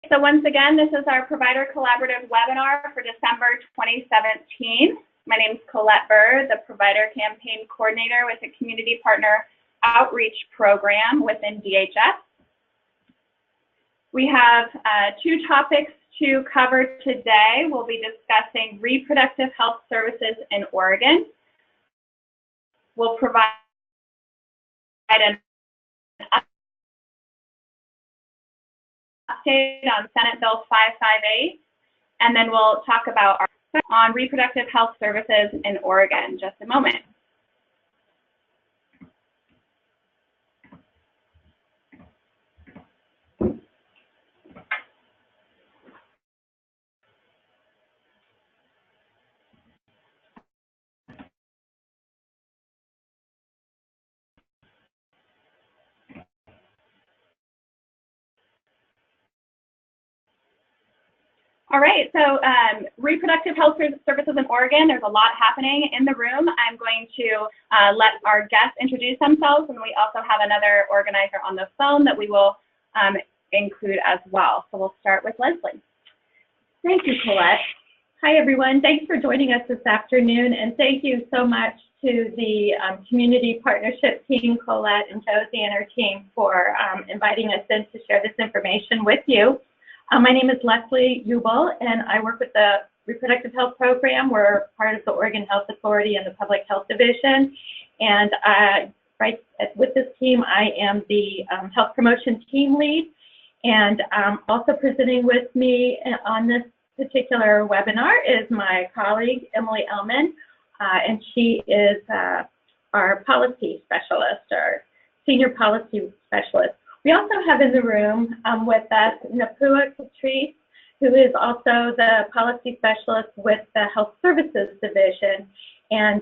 So once again, this is our Provider Collaborative webinar for December 2017. My name is Colette Burr, the Provider Campaign Coordinator with the Community Partner Outreach Program within DHS. We have two topics to cover today. We'll be discussing reproductive health services in Oregon. We'll provide an update on Senate Bill 558, and then we'll talk about our on reproductive health services in Oregon in just a moment. All right, so reproductive health services in Oregon, there's a lot happening in the room. I'm going to let our guests introduce themselves, and we also have another organizer on the phone that we will include as well. So we'll start with Leslie. Thank you, Colette. Hi, everyone. Thanks for joining us this afternoon, and thank you so much to the Community Partnership team, Colette and Josie and her team, for inviting us in to share this information with you. My name is Leslie Ubel, and I work with the Reproductive Health Program. We're part of the Oregon Health Authority and the Public Health Division. And with this team, I am the Health Promotion Team Lead. And also presenting with me on this particular webinar is my colleague, Emily Ellman, and she is our policy specialist, or senior policy specialist. We also have in the room with us Napua Catrice, who is also the policy specialist with the Health Services Division. And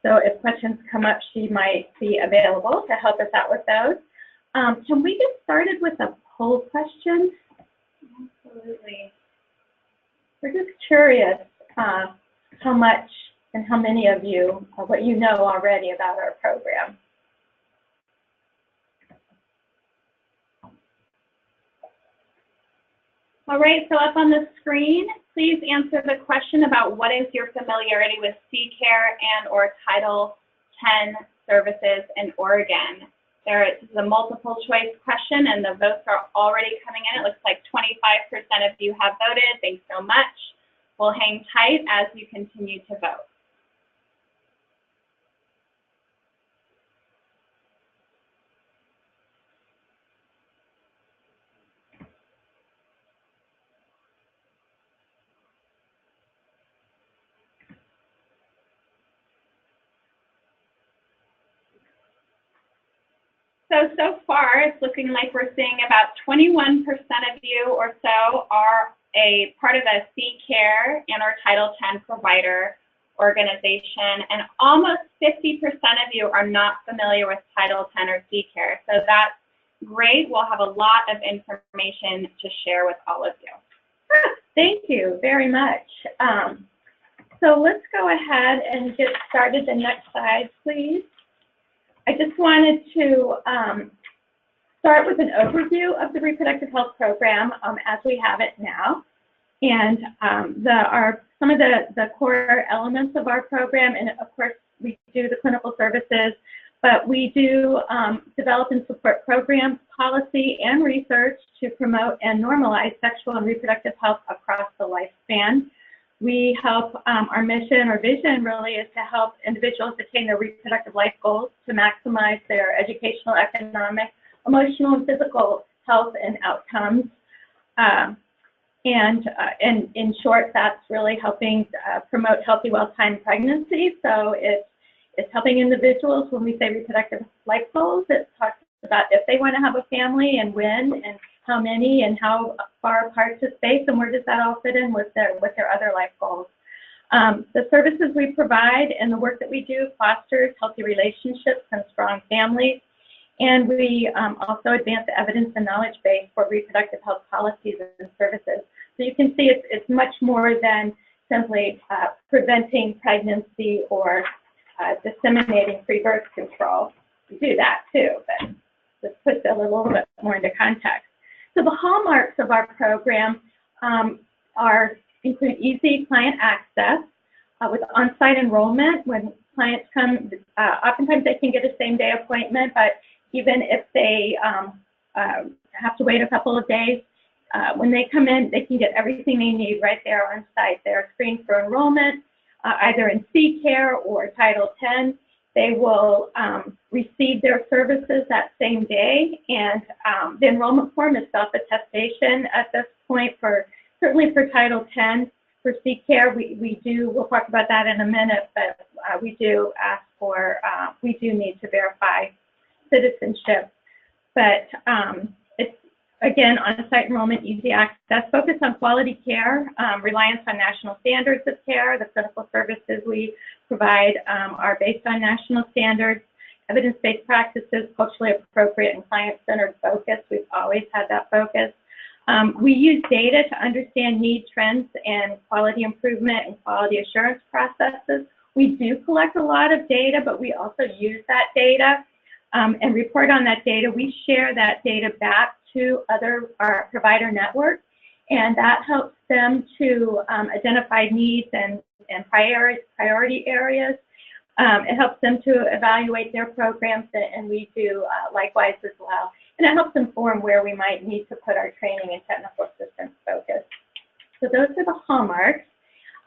so if questions come up, she might be available to help us out with those. Can we get started with a poll question? Absolutely. We're just curious how much and how many of you, what you know already about our program. All right, so up on the screen, please answer the question about what is your familiarity with C-Care and or Title 10 services in Oregon. There is a multiple choice question and the votes are already coming in. It looks like 25% of you have voted. Thanks so much. We'll hang tight as you continue to vote. So far, it's looking like we're seeing about 21% of you or so are a part of a C-Care and or Title 10 provider organization, and almost 50% of you are not familiar with Title 10 or C-Care. So that's great. We'll have a lot of information to share with all of you. Thank you very much. So let's go ahead and get started. The next slide, please. I just wanted to start with an overview of the Reproductive Health Program as we have it now. And some of the core elements of our program, and of course we do the clinical services, but we do develop and support programs, policy, and research to promote and normalize sexual and reproductive health across the lifespan. We help, our mission or vision really is to help individuals attain their reproductive life goals to maximize their educational, economic, emotional, and physical health and outcomes. And in short, that's really helping promote healthy, well-timed pregnancy. So it's helping individuals. When we say reproductive life goals, it talks about if they want to have a family and when and how many and how far apart to space, and where does that all fit in with their other life goals. The services we provide and the work that we do fosters healthy relationships and strong families, and we also advance the evidence and knowledge base for reproductive health policies and services. So you can see it's much more than simply preventing pregnancy or disseminating free birth control. We do that too, but this puts it a little bit more into context. So the hallmarks of our program include easy client access with on-site enrollment. When clients come, oftentimes they can get a same-day appointment, but even if they have to wait a couple of days, when they come in, they can get everything they need right there on site. They're screened for enrollment, either in C-Care or Title X. They will receive their services that same day, and the enrollment form is self-attestation at this point, certainly for Title X. For C-Care, we'll talk about that in a minute, but we do need to verify citizenship. But it's, again, on-site enrollment, easy access, focus on quality care, reliance on national standards of care. The clinical services we provide are based on national standards, evidence-based practices, culturally appropriate and client-centered focus. We've always had that focus. We use data to understand need trends and quality improvement and quality assurance processes. We do collect a lot of data, but we also use that data and report on that data. We share that data back to our provider network, and that helps them to identify needs and priority areas. It helps them to evaluate their programs, and we do likewise as well. And it helps inform where we might need to put our training and technical assistance focus. So those are the hallmarks.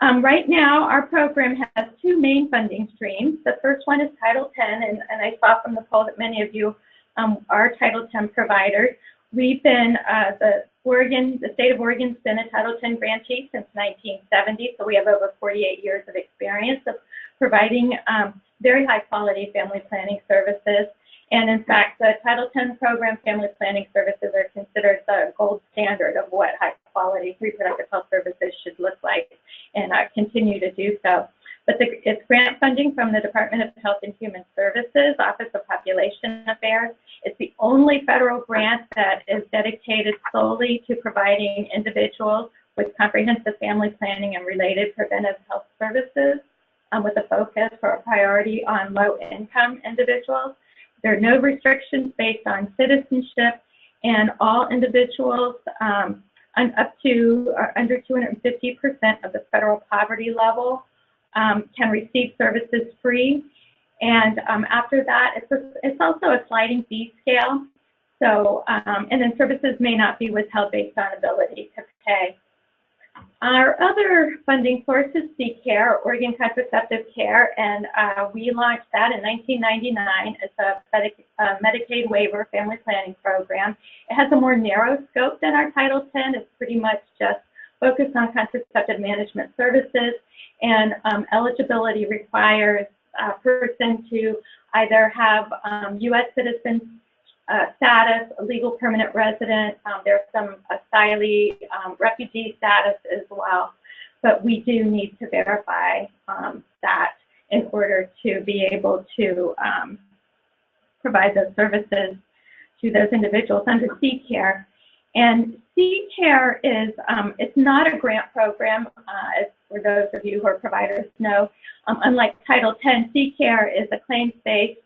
Right now, our program has two main funding streams. The first one is Title X, and I saw from the poll that many of you are Title X providers. We've been, the state of Oregon's been a Title X grantee since 1970, so we have over 48 years of experience of providing very high quality family planning services. And in fact, the Title X program family planning services are considered the gold standard of what high quality reproductive health services should look like, and continue to do so. But it's grant funding from the Department of Health and Human Services, Office of Population Affairs. It's the only federal grant that is dedicated solely to providing individuals with comprehensive family planning and related preventive health services, with a focus for a priority on low-income individuals. There are no restrictions based on citizenship, and all individuals up to under 250% of the federal poverty level can receive services free. And after that, it's also a sliding fee scale. So, and then services may not be withheld based on ability to pay. Our other funding source is C-Care, Oregon Contraceptive Care, and we launched that in 1999 as a Medicaid waiver family planning program. It has a more narrow scope than our Title X. It's pretty much just focused on contraceptive management services, and eligibility requires a person to either have U.S. citizen status, a legal permanent resident. There's some asylee, refugee status as well, but we do need to verify that in order to be able to provide those services to those individuals under C-Care. And C-Care is, it's not a grant program, as for those of you who are providers know. Unlike Title X, C-Care is a claims-based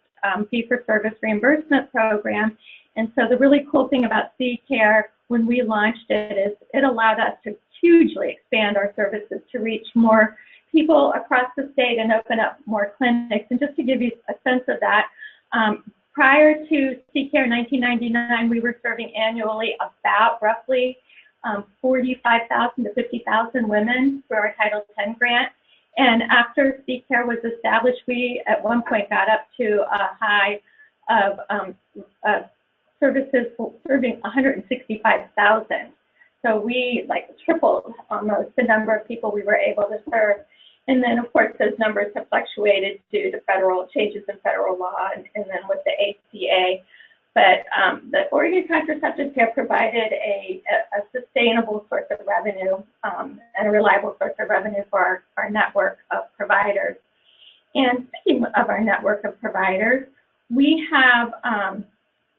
fee-for-service reimbursement program. And so the really cool thing about C-Care when we launched it is it allowed us to hugely expand our services to reach more people across the state and open up more clinics. And just to give you a sense of that, prior to C-Care in 1999, we were serving annually about roughly 45,000 to 50,000 women through our Title X grant. And after C-Care was established, we at one point got up to a high of services serving 165,000. So we tripled almost the number of people we were able to serve. And then, of course, those numbers have fluctuated due to federal changes in federal law and then with the ACA. But the Oregon Contraceptive Care provided a sustainable source of revenue and a reliable source of revenue for our network of providers. And speaking of our network of providers, we have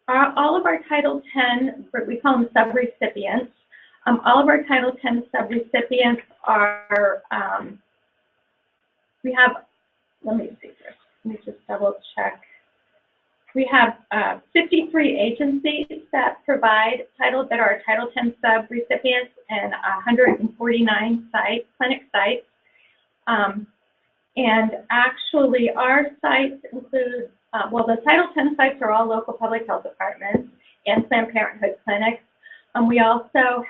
all of our Title X, we call them subrecipients. All of our Title X subrecipients are, we have, let me see first, let me just double check. We have 53 agencies that provide that are Title X sub-recipients and 149 sites, clinic sites. And actually, our sites include, well, the Title X sites are all local public health departments and Planned Parenthood clinics. We also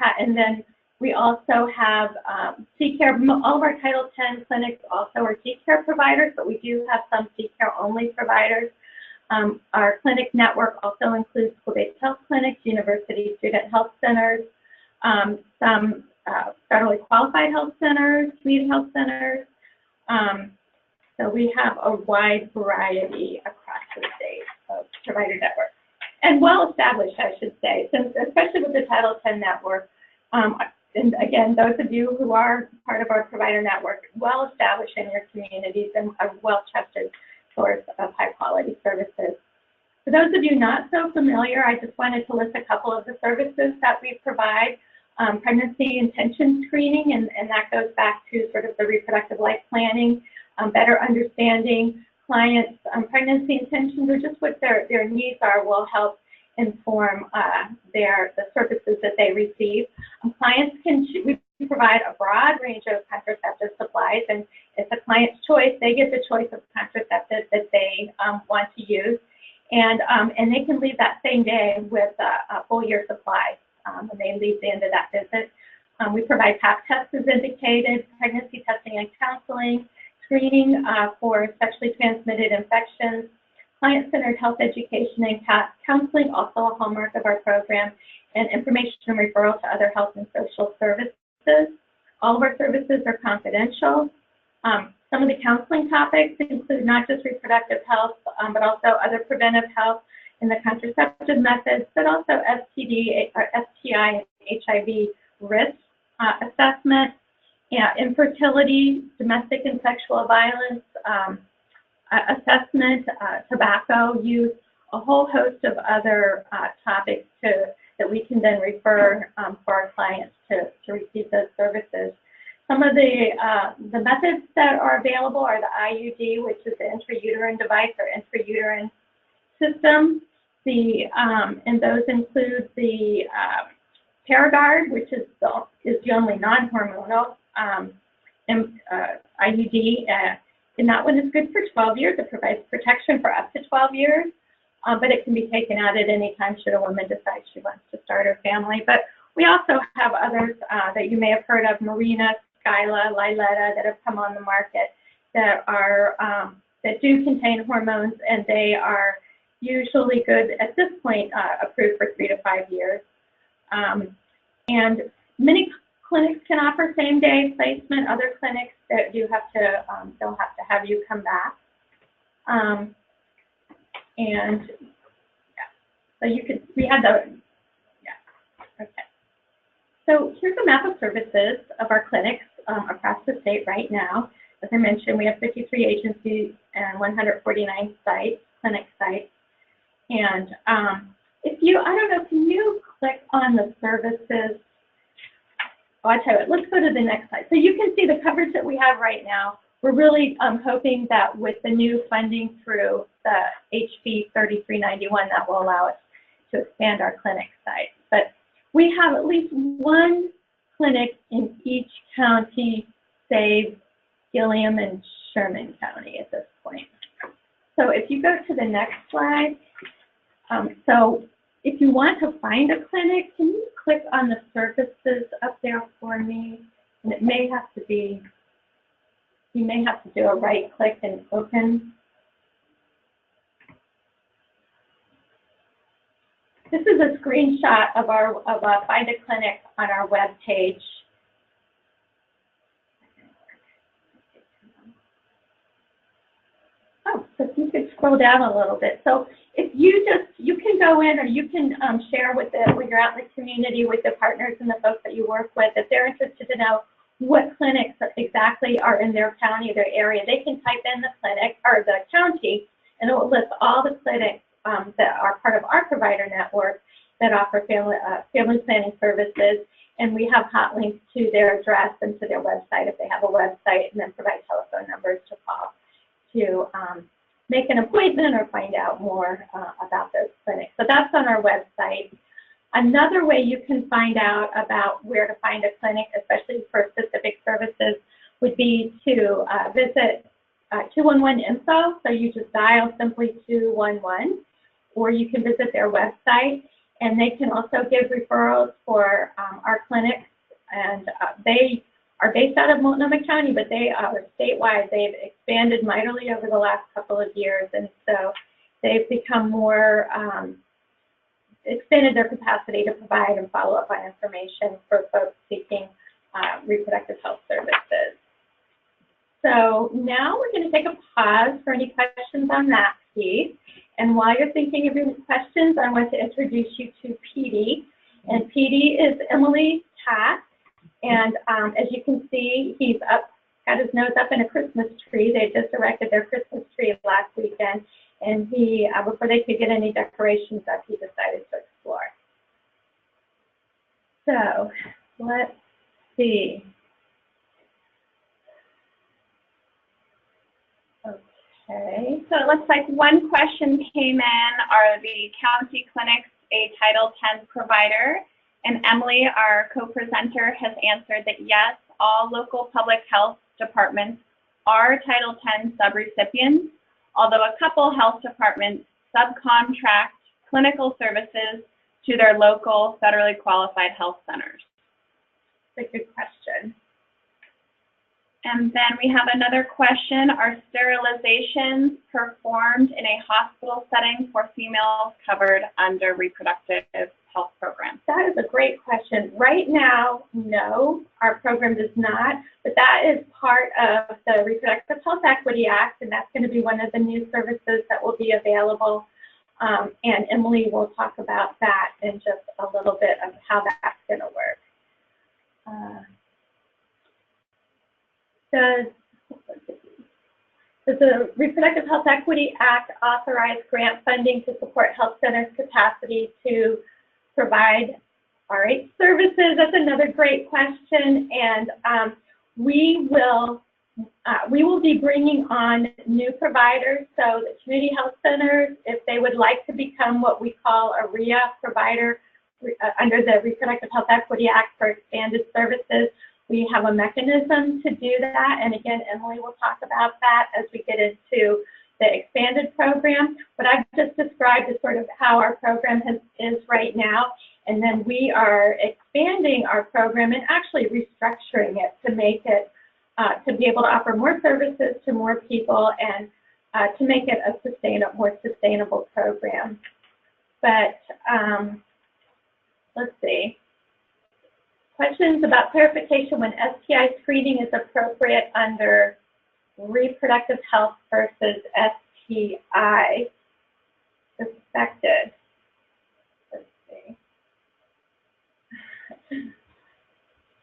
have C-Care. All of our Title X clinics also are C-Care providers, but we do have some C-Care only providers. Our clinic network also includes school-based health clinics, university student health centers, some federally qualified health centers, community health centers. So we have a wide variety across the state of provider networks. And well-established, I should say, since especially with the Title X network. And again, those of you who are part of our provider network, well-established in your communities and a well-trusted source of high-quality services. For those of you not so familiar, I just wanted to list a couple of the services that we provide. Pregnancy intention screening, and that goes back to sort of the reproductive life planning, better understanding clients' pregnancy intentions or just what their needs are will help inform the services that they receive. Clients we provide a broad range of contraceptive supplies, and it's a client's choice. They get the choice of contraceptive that they want to use, and they can leave that same day with a full year supply when they leave the end of that visit. We provide pap tests as indicated, pregnancy testing and counseling, screening for sexually transmitted infections, client-centered health education and counseling, also a hallmark of our program, and information and referral to other health and social services. All of our services are confidential. Some of the counseling topics include not just reproductive health, but also other preventive health and the contraceptive methods, but also STD, or STI, and HIV risk assessment, infertility, domestic and sexual violence assessment, tobacco use, a whole host of other topics that we can then refer for our clients to receive those services. Some of the methods that are available are the IUD, which is the intrauterine device or intrauterine system. And those include the Paragard, which is the only non-hormonal IUD. And that one is good for 12 years. It provides protection for up to 12 years, but it can be taken out at any time should a woman decide she wants to start her family. But we also have others that you may have heard of, Mirena, Skyla, Liletta, that have come on the market that are that do contain hormones, and they are usually good at this point, approved for 3 to 5 years. And many clinics can offer same-day placement. Other clinics that you have to, they'll have to have you come back. And yeah, so you could, we had the, yeah, okay. So here's a map of services of our clinics across the state right now. As I mentioned, we have 53 agencies and 149 sites, clinic sites. And if you, I don't know, can you click on the services? Oh, I tell you what, let's go to the next slide. So you can see the coverage that we have right now. We're really hoping that with the new funding through the HB 3391, that will allow us to expand our clinic sites. But we have at least one clinic in each county, save Gilliam and Sherman County at this point. So if you go to the next slide, so if you want to find a clinic, can you click on the services up there for me? And it may have to be, you may have to do a right click and open. This is a screenshot of Find a Clinic on our web page. Oh, so if you could scroll down a little bit. So if you can go in, or you can share with your outlet community, with the partners and the folks that you work with, if they're interested to know what clinics exactly are in their county, their area, they can type in the clinic or the county, and it will list all the clinics that are part of our provider network that offer family planning services. And we have hot links to their address and to their website if they have a website, and then provide telephone numbers to call to make an appointment or find out more about those clinics. So that's on our website. Another way you can find out about where to find a clinic, especially for specific services, would be to visit 211 info. So you just dial simply 211, or you can visit their website, and they can also give referrals for our clinics. And they are based out of Multnomah County, but they are statewide. They've expanded mightily over the last couple of years, and so they've become more, expanded their capacity to provide and follow up on information for folks seeking reproductive health services. So now we're going to take a pause for any questions on that piece. And while you're thinking of your questions, I want to introduce you to PD. And PD is Emily Tatt. And as you can see, he's up, got his nose up in a Christmas tree. They just erected their Christmas tree last weekend. And he, before they could get any decorations up, he decided to explore. So let's see. Okay. So it looks like one question came in, are the county clinics a Title X provider? And Emily, our co-presenter, has answered that yes, all local public health departments are Title X subrecipients, although a couple health departments subcontract clinical services to their local federally qualified health centers. That's a good question. And then we have another question. Are sterilizations performed in a hospital setting for females covered under reproductive health programs? That is a great question. Right now, no, our program does not, but that is part of the Reproductive Health Equity Act, and that's going to be one of the new services that will be available. And Emily will talk about that in just a little bit of how that's going to work. Does the Reproductive Health Equity Act authorize grant funding to support health centers' capacity to provide RH services? That's another great question, and we will be bringing on new providers. So the community health centers, if they would like to become what we call a RHEA provider under the Reproductive Health Equity Act for expanded services, we have a mechanism to do that. And again, Emily will talk about that as we get into the expanded program. What I've just described is sort of how our program is right now. And then we are expanding our program and actually restructuring it to make it, to be able to offer more services to more people and to make it a more sustainable program. But let's see. Questions about clarification when STI screening is appropriate under reproductive health versus STI suspected. Let's see.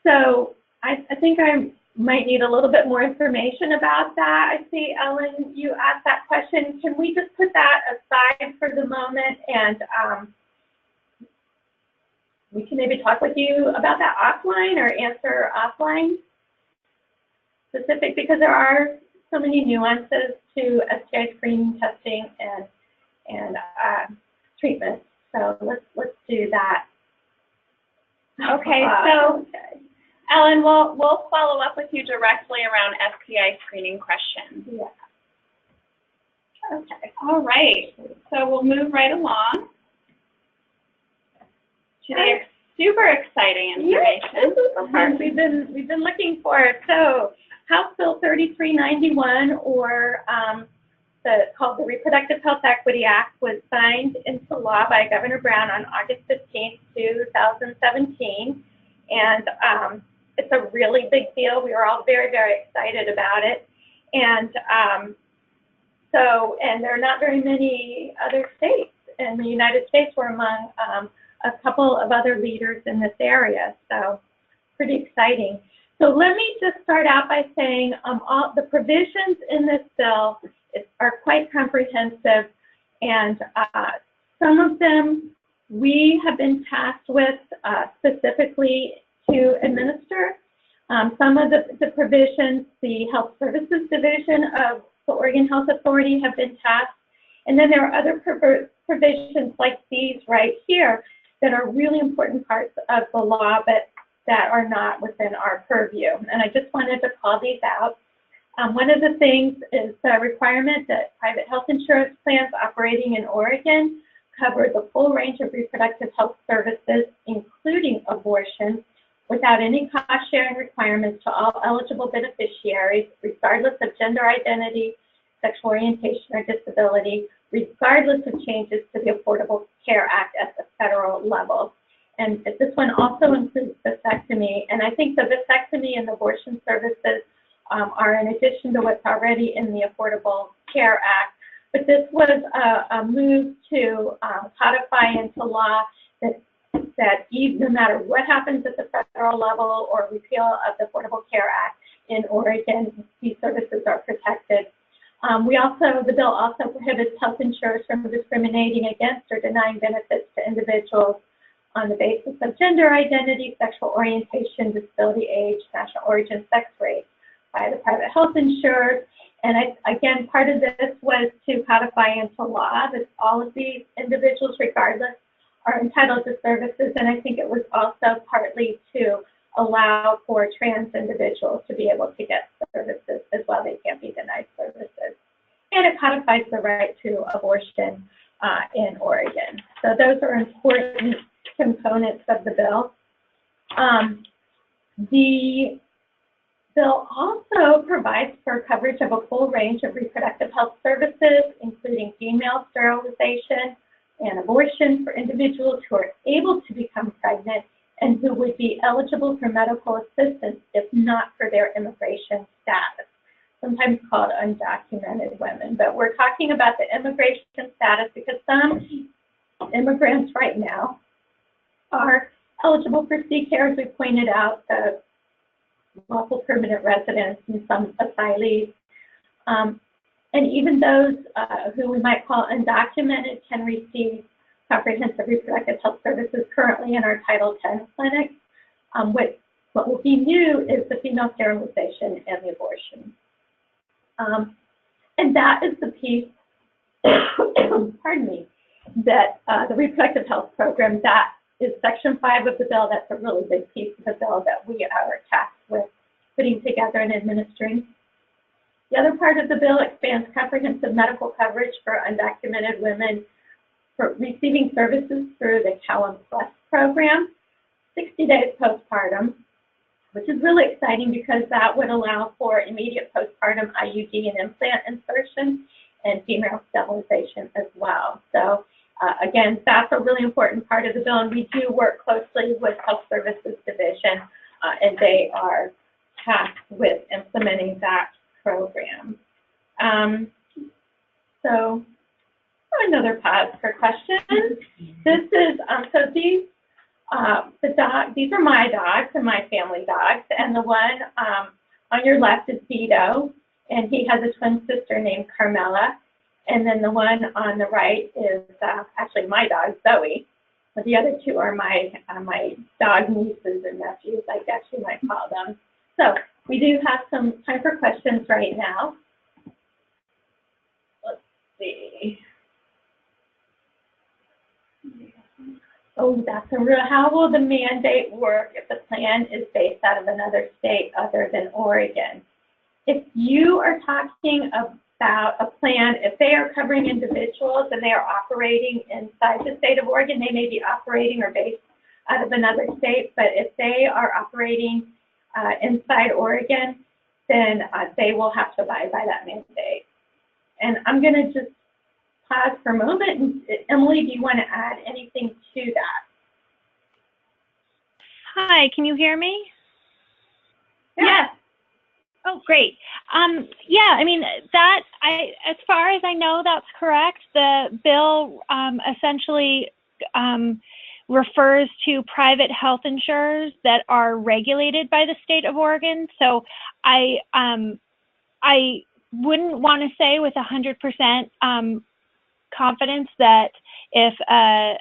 So I think I might need a little bit more information about that. I see, Ellen, you asked that question. Can we just put that aside for the moment, and we can maybe talk with you about that offline or answer offline specific, because there are so many nuances to STI screening, testing, and treatment. So let's do that. Okay, so Ellen, we'll follow up with you directly around STI screening questions. Yeah. Okay. All right. So we'll move right along to the super exciting information. Yes, this is the part we've been looking for. So House Bill 3391, or called the Reproductive Health Equity Act, was signed into law by Governor Brown on August 15th, 2017. And it's a really big deal. We are all very, very excited about it. And and there are not very many other states in the United States. We're among a couple of other leaders in this area, so pretty exciting. So let me just start out by saying all the provisions in this bill are quite comprehensive, and some of them we have been tasked with specifically to administer. Some of the provisions, the Health Services Division of the Oregon Health Authority have been passed. And then there are other provisions like these right here that are really important parts of the law, but that are not within our purview. And I just wanted to call these out. One of the things is the requirement that private health insurance plans operating in Oregon cover the full range of reproductive health services, including abortion, without any cost-sharing requirements to all eligible beneficiaries, regardless of gender identity, sexual orientation, or disability, regardless of changes to the Affordable Care Act at the federal level. And this one also includes vasectomy, and I think the vasectomy and abortion services are in addition to what's already in the Affordable Care Act. But this was a move to codify into law that even, no matter what happens at the federal level or repeal of the Affordable Care Act in Oregon, these services are protected. The bill also prohibits health insurers from discriminating against or denying benefits to individuals on the basis of gender identity, sexual orientation, disability, age, national origin, sex, race by the private health insurers. And again, part of this was to codify into law that all of these individuals, regardless, are entitled to services. And I think it was also partly to allow for trans individuals to be able to get services as well. They can't be denied services. And it codifies the right to abortion in Oregon. So those are important components of the bill. The bill also provides for coverage of a full range of reproductive health services, including female sterilization and abortion for individuals who are able to become pregnant and who would be eligible for medical assistance if not for their immigration status, sometimes called undocumented women. But we're talking about the immigration status because some immigrants right now are eligible for C-care, as we pointed out, the lawful permanent residents and some asylees. And even those who we might call undocumented can receive comprehensive reproductive health services currently in our Title X clinics. What will be new is the female sterilization and the abortion. And that is the piece, pardon me, that the reproductive health program, that is Section 5 of the bill. That's a really big piece of the bill that we are tasked with putting together and administering. The other part of the bill expands comprehensive medical coverage for undocumented women for receiving services through the Cowan Plus program, 60 days postpartum, which is really exciting because that would allow for immediate postpartum IUD and implant insertion and female sterilization as well. So again, that's a really important part of the bill, and we do work closely with Health Services Division, and they are tasked with implementing that program. So another pause for questions. This is, so these are my dogs and my family dogs, and the one on your left is Vito, and he has a twin sister named Carmela, and then the one on the right is actually my dog, Zoe, but the other two are my dog nieces and nephews, I guess you might call them. So we do have some time for questions right now. Let's see. Oh, that's a real, how will the mandate work if the plan is based out of another state other than Oregon? If you are talking about a plan, if they are covering individuals and they are operating inside the state of Oregon, they may be operating or based out of another state, but if they are operating inside Oregon, then they will have to abide by that mandate. And I'm going to just pause for a moment. And Emily, do you want to add anything to that? Hi, can you hear me? Yes. Oh, great. Yeah, I mean, as far as I know, that's correct. The bill essentially refers to private health insurers that are regulated by the state of Oregon. So I wouldn't want to say with 100% confidence that if a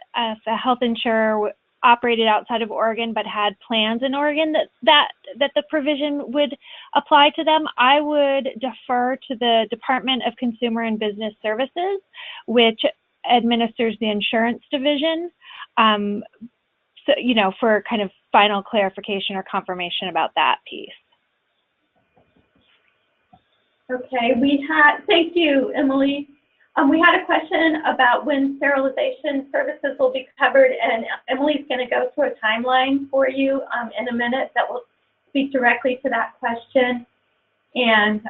health insurer operated outside of Oregon but had plans in Oregon that the provision would apply to them, I would defer to the Department of Consumer and Business Services, which administers the insurance division, so, you know, for kind of final clarification or confirmation about that piece. Okay, thank you, Emily. We had a question about when sterilization services will be covered, and Emily's going to go through a timeline for you in a minute that will speak directly to that question. And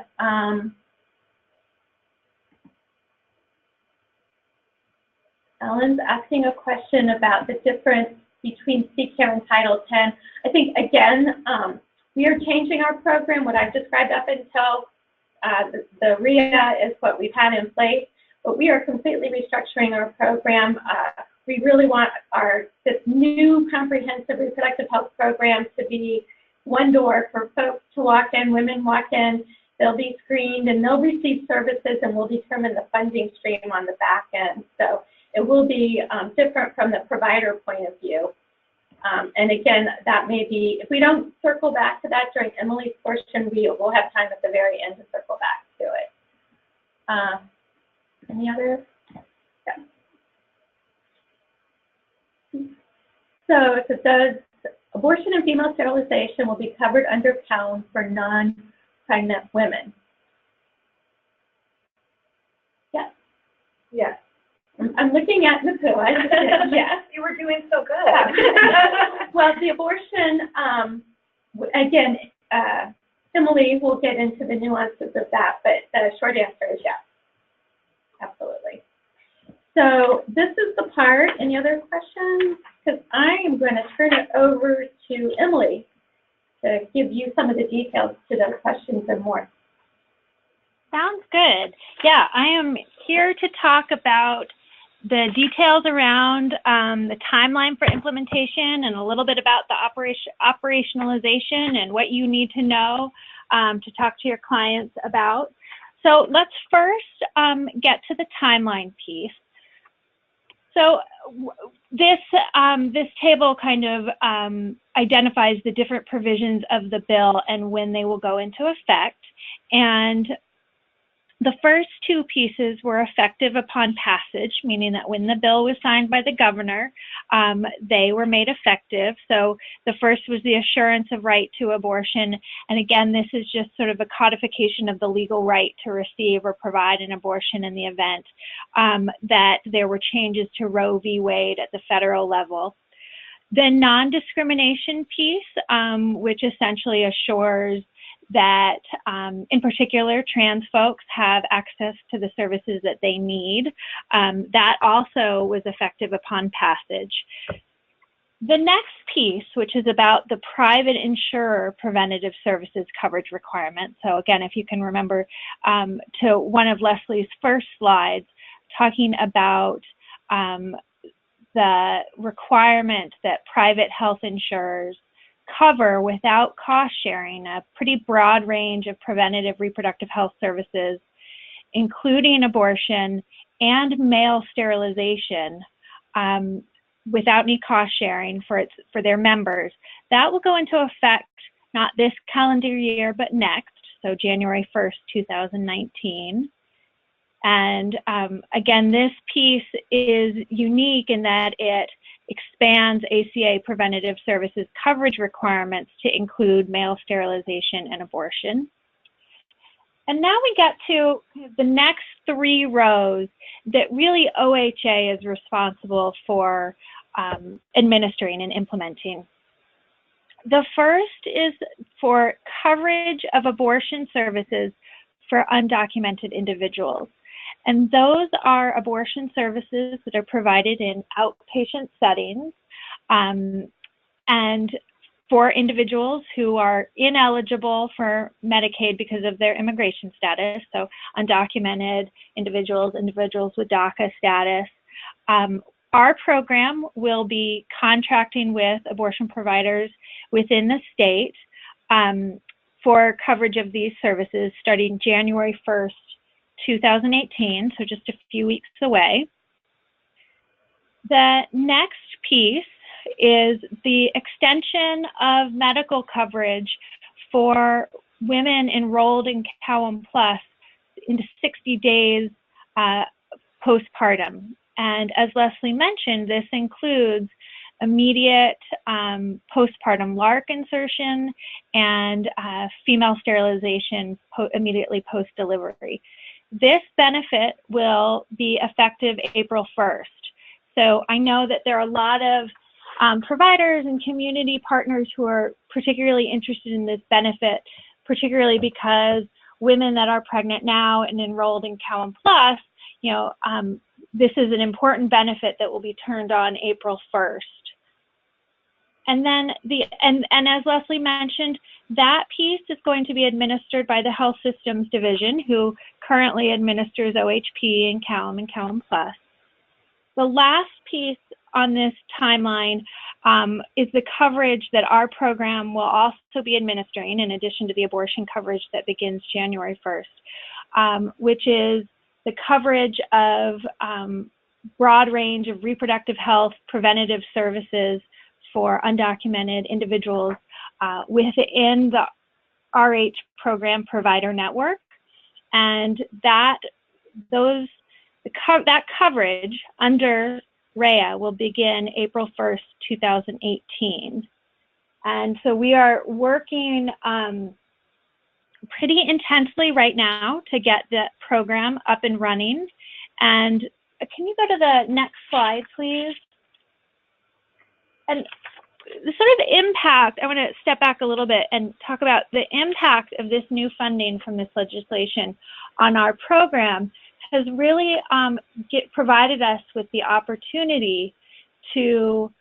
Ellen's asking a question about the difference between C-Care and Title X. I think, again, we are changing our program. What I've described up until the RIA is what we've had in place, but we are completely restructuring our program. We really want this new comprehensive reproductive health program to be one door for folks to walk in, women walk in, they'll be screened and they'll receive services, and we'll determine the funding stream on the back end. So it will be different from the provider point of view. And again, that may be, if we don't circle back to that during Emily's portion, we'll have time at the very end to circle back to it. Any other? Yeah. So it says, abortion and female sterilization will be covered under PALM for non-pregnant women. Yes. Yes. I'm looking at Nicole. Yes. You were doing so good. Well, the abortion, again, Emily will get into the nuances of that, but the short answer is yes. Absolutely. So this is the part. Any other questions? Because I am going to turn it over to Emily to give you some of the details to those questions and more. Sounds good. Yeah, I am here to talk about the details around the timeline for implementation and a little bit about the operationalization and what you need to know to talk to your clients about. So let's first get to the timeline piece. So this table kind of identifies the different provisions of the bill and when they will go into effect. And the first two pieces were effective upon passage, meaning that when the bill was signed by the governor, they were made effective. So the first was the assurance of right to abortion. And again, this is just sort of a codification of the legal right to receive or provide an abortion in the event that there were changes to Roe v. Wade at the federal level. The non-discrimination piece, which essentially assures that, in particular, trans folks have access to the services that they need. That also was effective upon passage. The next piece, which is about the private insurer preventative services coverage requirement. So again, if you can remember to one of Leslie's first slides, talking about the requirement that private health insurers cover without cost sharing a pretty broad range of preventative reproductive health services, including abortion and male sterilization, without any cost sharing for their members. That will go into effect not this calendar year, but next, so January 1st, 2019. And again, this piece is unique in that it expands ACA preventative services coverage requirements to include male sterilization and abortion. And now we get to the next three rows that really OHA is responsible for administering and implementing. The first is for coverage of abortion services for undocumented individuals. And those are abortion services that are provided in outpatient settings and for individuals who are ineligible for Medicaid because of their immigration status, so undocumented individuals, individuals with DACA status. Our program will be contracting with abortion providers within the state for coverage of these services starting January 1st, 2018, so just a few weeks away. The next piece is the extension of medical coverage for women enrolled in COWM Plus into 60 days postpartum. And as Leslie mentioned, this includes immediate postpartum LARC insertion and female sterilization immediately post-delivery. This benefit will be effective April 1st. So I know that there are a lot of providers and community partners who are particularly interested in this benefit, particularly because women that are pregnant now and enrolled in COWM Plus, you know, this is an important benefit that will be turned on April 1st. And then and as Leslie mentioned, that piece is going to be administered by the Health Systems Division, who currently administers OHP and COWM Plus. The last piece on this timeline is the coverage that our program will also be administering, in addition to the abortion coverage that begins January 1st, which is the coverage of broad range of reproductive health preventative services for undocumented individuals within the RH program provider network. And that coverage under RHEA will begin April 1st, 2018. And so we are working pretty intensely right now to get that program up and running. And can you go to the next slide, please? And the sort of impact, I want to step back a little bit and talk about the impact of this new funding from this legislation on our program has really provided us with the opportunity to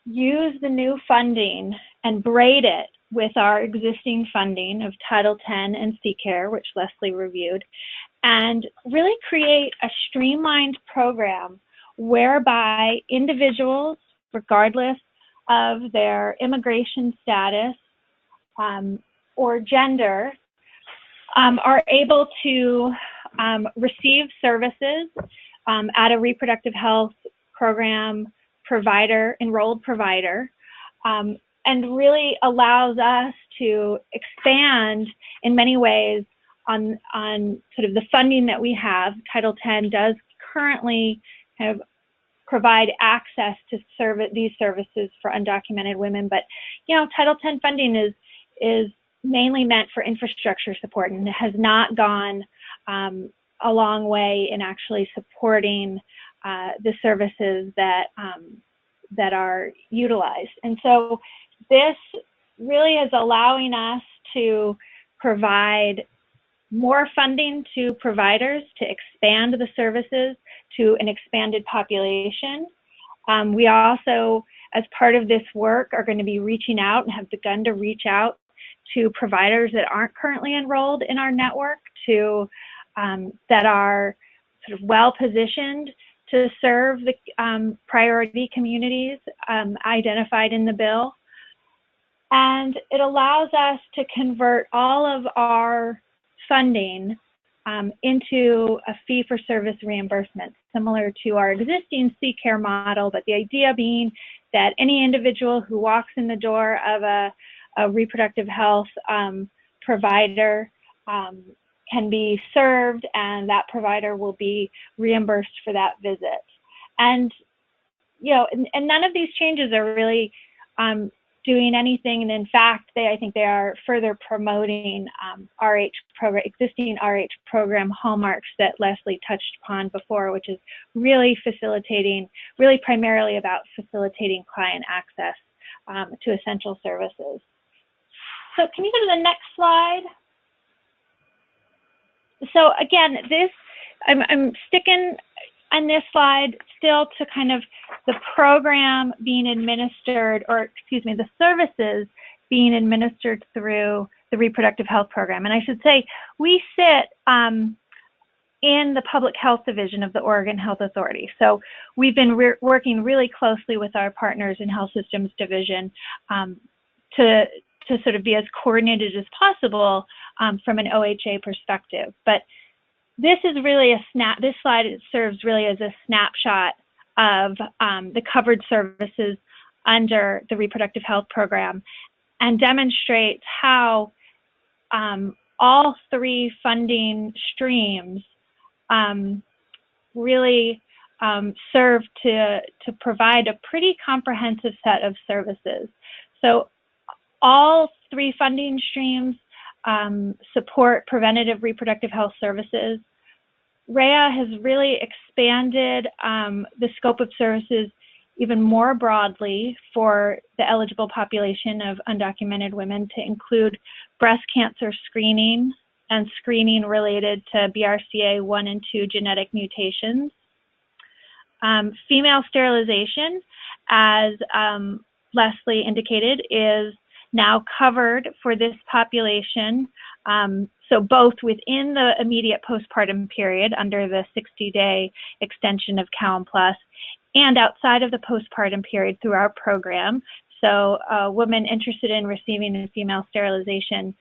use the new funding and braid it with our existing funding of Title X and C-Care, which Leslie reviewed, and really create a streamlined program whereby individuals, regardless of their immigration status or gender, are able to receive services at a reproductive health program provider, enrolled provider, and really allows us to expand in many ways on sort of the funding that we have. Title X does currently kind of provide access to these services for undocumented women, but you know, Title X funding is mainly meant for infrastructure support, and it has not gone a long way in actually supporting the services that that are utilized. And so this really is allowing us to provide more funding to providers to expand the services to an expanded population. We also, as part of this work, are going to be reaching out and have begun to reach out to providers that aren't currently enrolled in our network that are sort of well positioned to serve the priority communities identified in the bill. And it allows us to convert all of our funding into a fee-for-service reimbursement, similar to our existing C-Care model, but the idea being that any individual who walks in the door of a reproductive health provider can be served, and that provider will be reimbursed for that visit. And you know, and none of these changes are really doing anything, and in fact, I think they are further promoting existing RH program hallmarks that Leslie touched upon before, which is really primarily about facilitating client access to essential services. So can you go to the next slide? So again, I'm sticking on this slide still to kind of the program being administered, or excuse me, the services being administered through the reproductive health program. And I should say, we sit in the public health division of the Oregon Health Authority. So we've been working really closely with our partners in Health Systems Division to sort of be as coordinated as possible from an OHA perspective. But this is really this slide serves really as a snapshot of the covered services under the reproductive health program, and demonstrates how all three funding streams really serve to provide a pretty comprehensive set of services. So all three funding streams support preventative reproductive health services. RHEA has really expanded the scope of services even more broadly for the eligible population of undocumented women to include breast cancer screening and screening related to BRCA1 and 2 genetic mutations. Female sterilization, as Leslie indicated, is now covered for this population. So both within the immediate postpartum period under the 60-day extension of Cowan Plus and outside of the postpartum period through our program. So women interested in receiving a female sterilization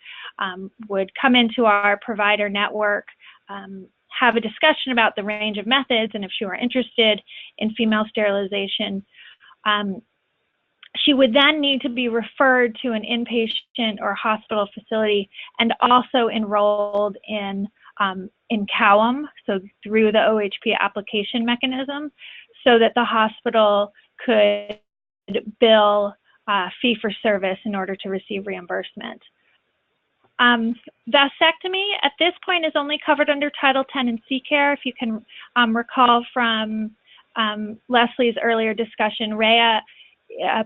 would come into our provider network, have a discussion about the range of methods, and if she were interested in female sterilization, she would then need to be referred to an inpatient or hospital facility and also enrolled in COWAM, so through the OHP application mechanism, so that the hospital could bill fee for service in order to receive reimbursement. Vasectomy at this point is only covered under Title 10 and C-Care. If you can recall from Leslie's earlier discussion, RHEA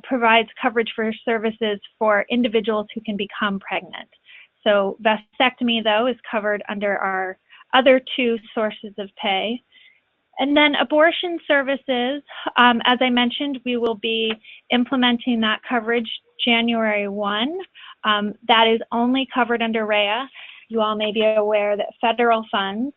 provides coverage for services for individuals who can become pregnant. So vasectomy, though, is covered under our other two sources of pay. And then abortion services, as I mentioned, we will be implementing that coverage January 1. That is only covered under RHEA. You all may be aware that federal funds,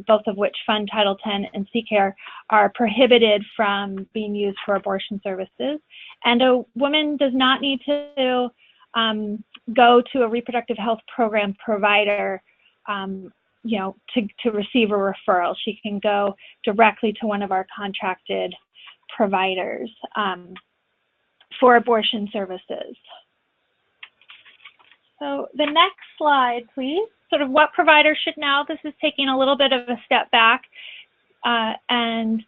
both of which fund Title 10 and C-Care, are prohibited from being used for abortion services. And a woman does not need to go to a reproductive health program provider to receive a referral. She can go directly to one of our contracted providers for abortion services. So the next slide, please. Sort of what providers should know. This is taking a little bit of a step back and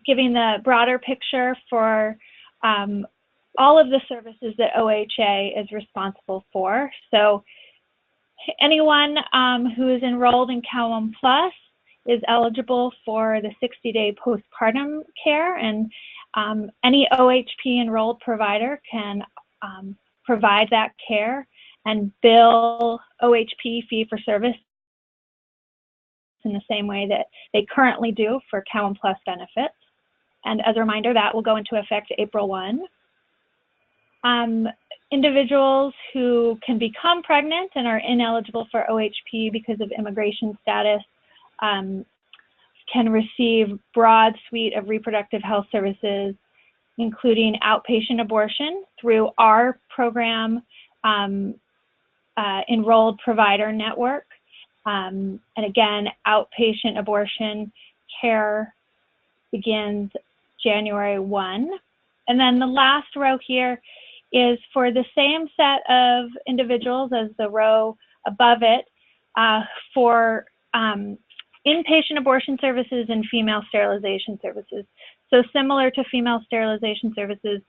giving the broader picture for all of the services that OHA is responsible for. So anyone who is enrolled in COWAM Plus is eligible for the 60-day postpartum care, and any OHP enrolled provider can provide that care and bill OHP fee for service in the same way that they currently do for Cowan Plus benefits. And as a reminder, that will go into effect April 1. Individuals who can become pregnant and are ineligible for OHP because of immigration status can receive broad suite of reproductive health services, including outpatient abortion through our program enrolled provider network. And again, outpatient abortion care begins January 1. And then the last row here is for the same set of individuals as the row above it for inpatient abortion services and female sterilization services. So similar to female sterilization services,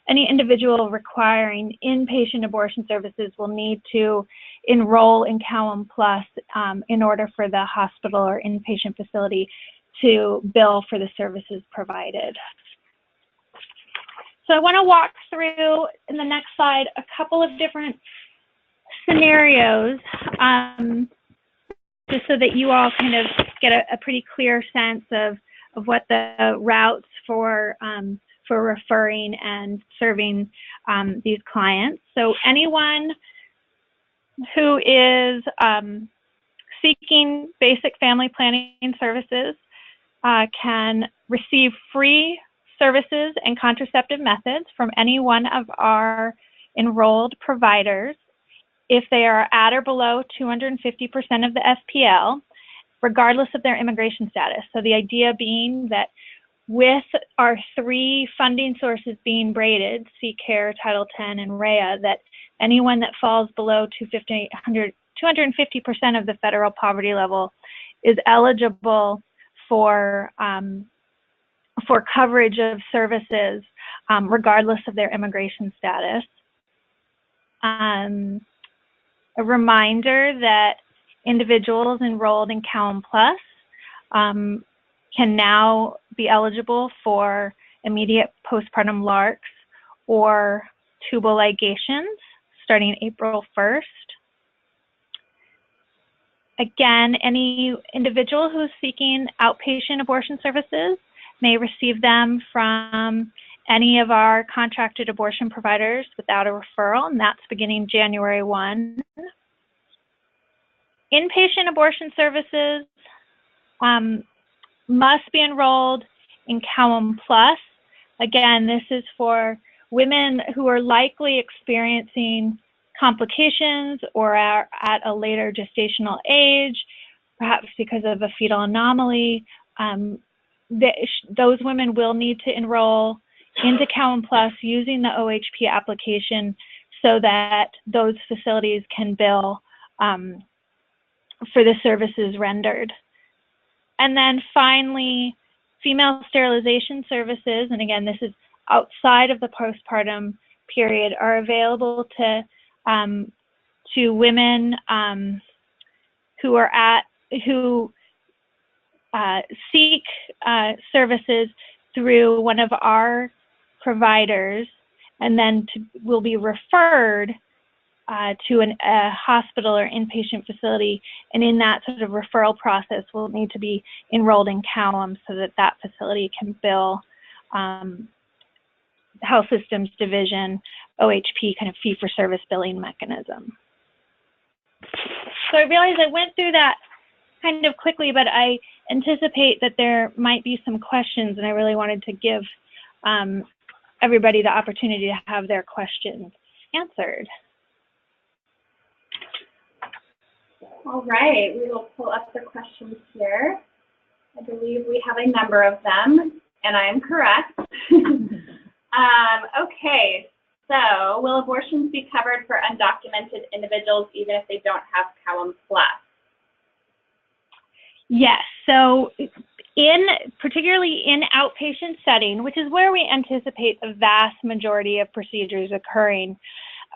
any individual requiring inpatient abortion services will need to enroll in Cowan Plus in order for the hospital or inpatient facility to bill for the services provided. So I want to walk through in the next slide a couple of different scenarios just so that you all kind of get a pretty clear sense of what the routes for referring and serving these clients. So anyone who is seeking basic family planning services can receive free services and contraceptive methods from any one of our enrolled providers if they are at or below 250% of the SPL, regardless of their immigration status. So the idea being that with our 3 funding sources being braided, C-CARE, Title X, and REA, that anyone that falls below 250% of the federal poverty level is eligible for coverage of services regardless of their immigration status. A reminder that individuals enrolled in CALM Plus can now be eligible for immediate postpartum LARCs or tubal ligations starting April 1st. Again, any individual who's seeking outpatient abortion services may receive them from any of our contracted abortion providers without a referral, and that's beginning January 1. Inpatient abortion services must be enrolled in CALM Plus. Again, this is for women who are likely experiencing complications or are at a later gestational age, perhaps because of a fetal anomaly. Those women will need to enroll into CALM Plus using the OHP application so that those facilities can bill for the services rendered. And then finally, female sterilization services, and again, this is outside of the postpartum period, are available to women who seek services through one of our providers, and then will be referred to a hospital or inpatient facility, and in that sort of referral process will need to be enrolled in CALM so that that facility can bill Health Systems Division, OHP, kind of fee-for-service billing mechanism. So I realize I went through that kind of quickly, but I anticipate that there might be some questions, and I really wanted to give everybody the opportunity to have their questions answered. All right, we will pull up the questions here. I believe we have a number of them, and I am correct. Okay, so will abortions be covered for undocumented individuals even if they don't have CALM Plus? Yes, so particularly in outpatient setting, which is where we anticipate the vast majority of procedures occurring,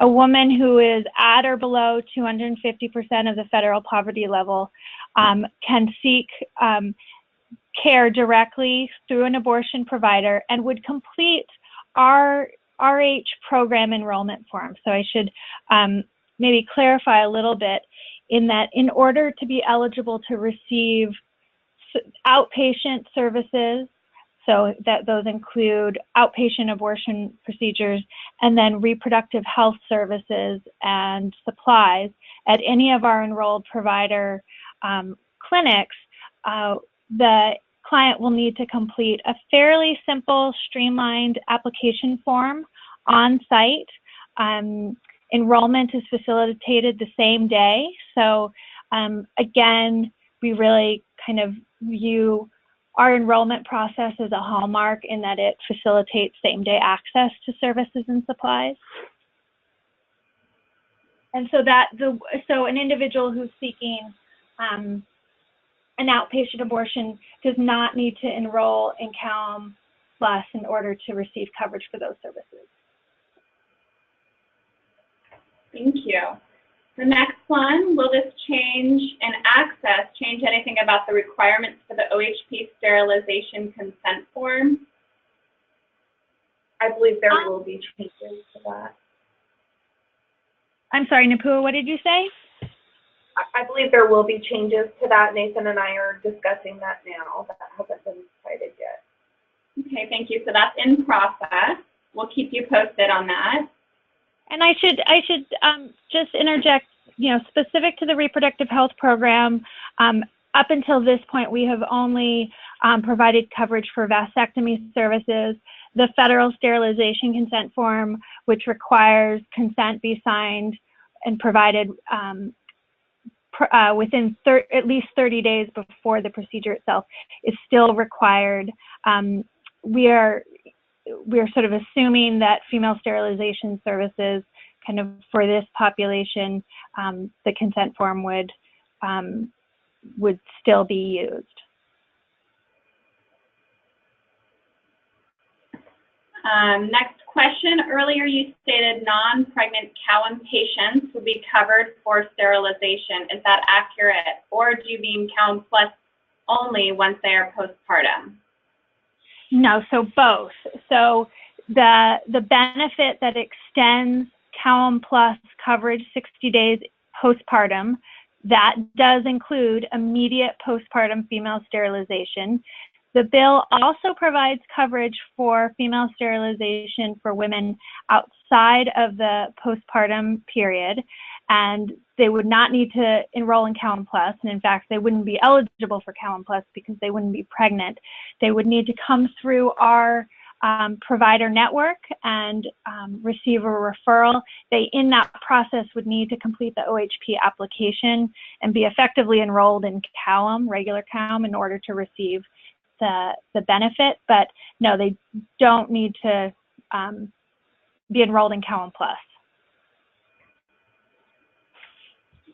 a woman who is at or below 250% of the federal poverty level can seek care directly through an abortion provider and would complete our RH program enrollment form. So I should maybe clarify a little bit in that in order to be eligible to receive outpatient services, so that those include outpatient abortion procedures and then reproductive health services and supplies at any of our enrolled provider clinics, the client will need to complete a fairly simple, streamlined application form on site. Enrollment is facilitated the same day. So again, we really kind of view our enrollment process as a hallmark in that it facilitates same-day access to services and supplies. And so so an individual who's seeking an outpatient abortion does not need to enroll in CALM Plus in order to receive coverage for those services. Thank you. The next one, will this change in access change anything about the requirements for the OHP sterilization consent form? I believe there will be changes to that. I'm sorry, Napua, what did you say? I believe there will be changes to that. Nathan and I are discussing that now. That hasn't been decided yet. Okay, thank you. So that's in process. We'll keep you posted on that. And I should just interject, specific to the reproductive health program, up until this point, we have only provided coverage for vasectomy services. The federal sterilization consent form, which requires consent be signed and provided within at least 30 days before the procedure itself, is still required we're sort of assuming that female sterilization services, kind of for this population, the consent form would still be used. Next question. Earlier you stated non-pregnant COWAM patients would be covered for sterilization. Is that accurate? Or do you mean COWAM Plus only once they are postpartum? No, so both. So the benefit that extends COWAM Plus coverage 60 days postpartum, that does include immediate postpartum female sterilization. The bill also provides coverage for female sterilization for women outside of the postpartum period, and they would not need to enroll in COWAM Plus, and in fact, they wouldn't be eligible for COWAM Plus because they wouldn't be pregnant. They would need to come through our provider network and receive a referral. They, in that process, would need to complete the OHP application and be effectively enrolled in COWAM, regular COWAM, in order to receive the benefit, but no, they don't need to be enrolled in COWAM Plus.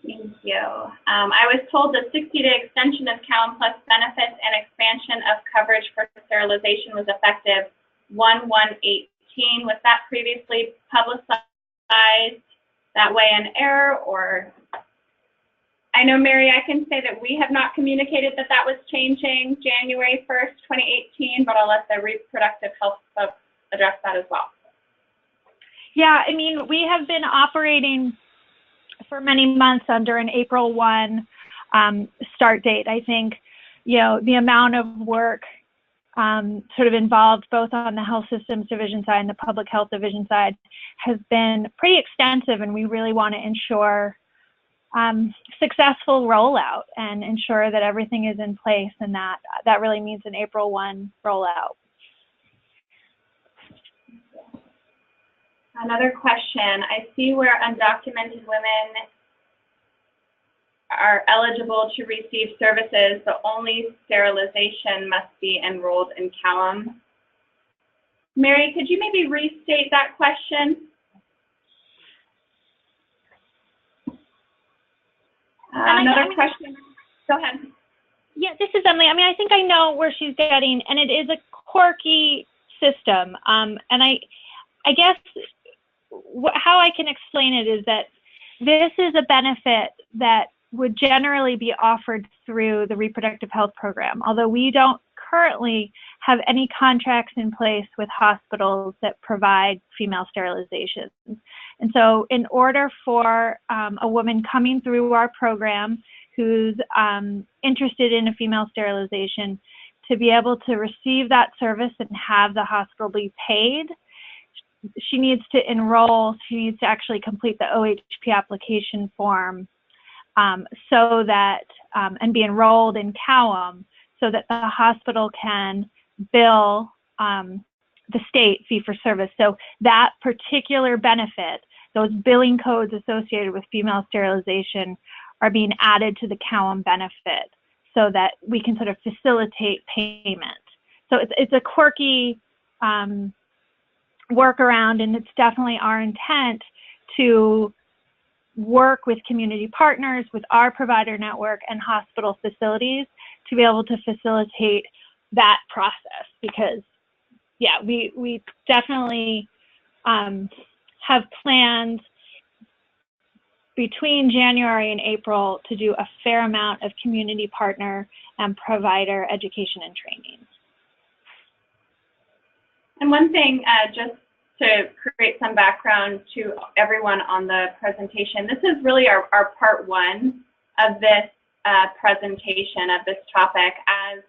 Thank you. I was told the 60-day extension of COWAM Plus benefits and expansion of coverage for sterilization was effective 1/1/18. Was that previously publicized that way in error, or? I know, Mary, I can say that we have not communicated that that was changing January 1st, 2018, but I'll let the reproductive health folks address that as well. Yeah, I mean, we have been operating for many months under an April 1 start date. I think, you know, the amount of work sort of involved both on the health systems division side and the public health division side has been pretty extensive, and we really want to ensure successful rollout and ensure that everything is in place, and that really means an April 1 rollout. Another question. I see where undocumented women are eligible to receive services, but only sterilization must be enrolled in COWAM. Mary, could you maybe restate that question? Another question. Go ahead. Yeah, this is Emily. I mean, I think I know where she's getting, and it is a quirky system. And I guess how I can explain it is that this is a benefit that would generally be offered through the reproductive health program, although we don't currently have any contracts in place with hospitals that provide female sterilization. And so in order for a woman coming through our program who's interested in a female sterilization to be able to receive that service and have the hospital be paid, she needs to enroll, she needs to actually complete the OHP application form so that, and be enrolled in COWAM so that the hospital can bill the state fee for service. So that particular benefit, those billing codes associated with female sterilization are being added to the COWAM benefit so that we can sort of facilitate payment. So it's a quirky workaround, and it's definitely our intent to work with community partners, with our provider network and hospital facilities to be able to facilitate that process, because yeah, we definitely have plans between January and April to do a fair amount of community partner and provider education and training. And one thing, just to create some background to everyone on the presentation, this is really our part one of this presentation of this topic. As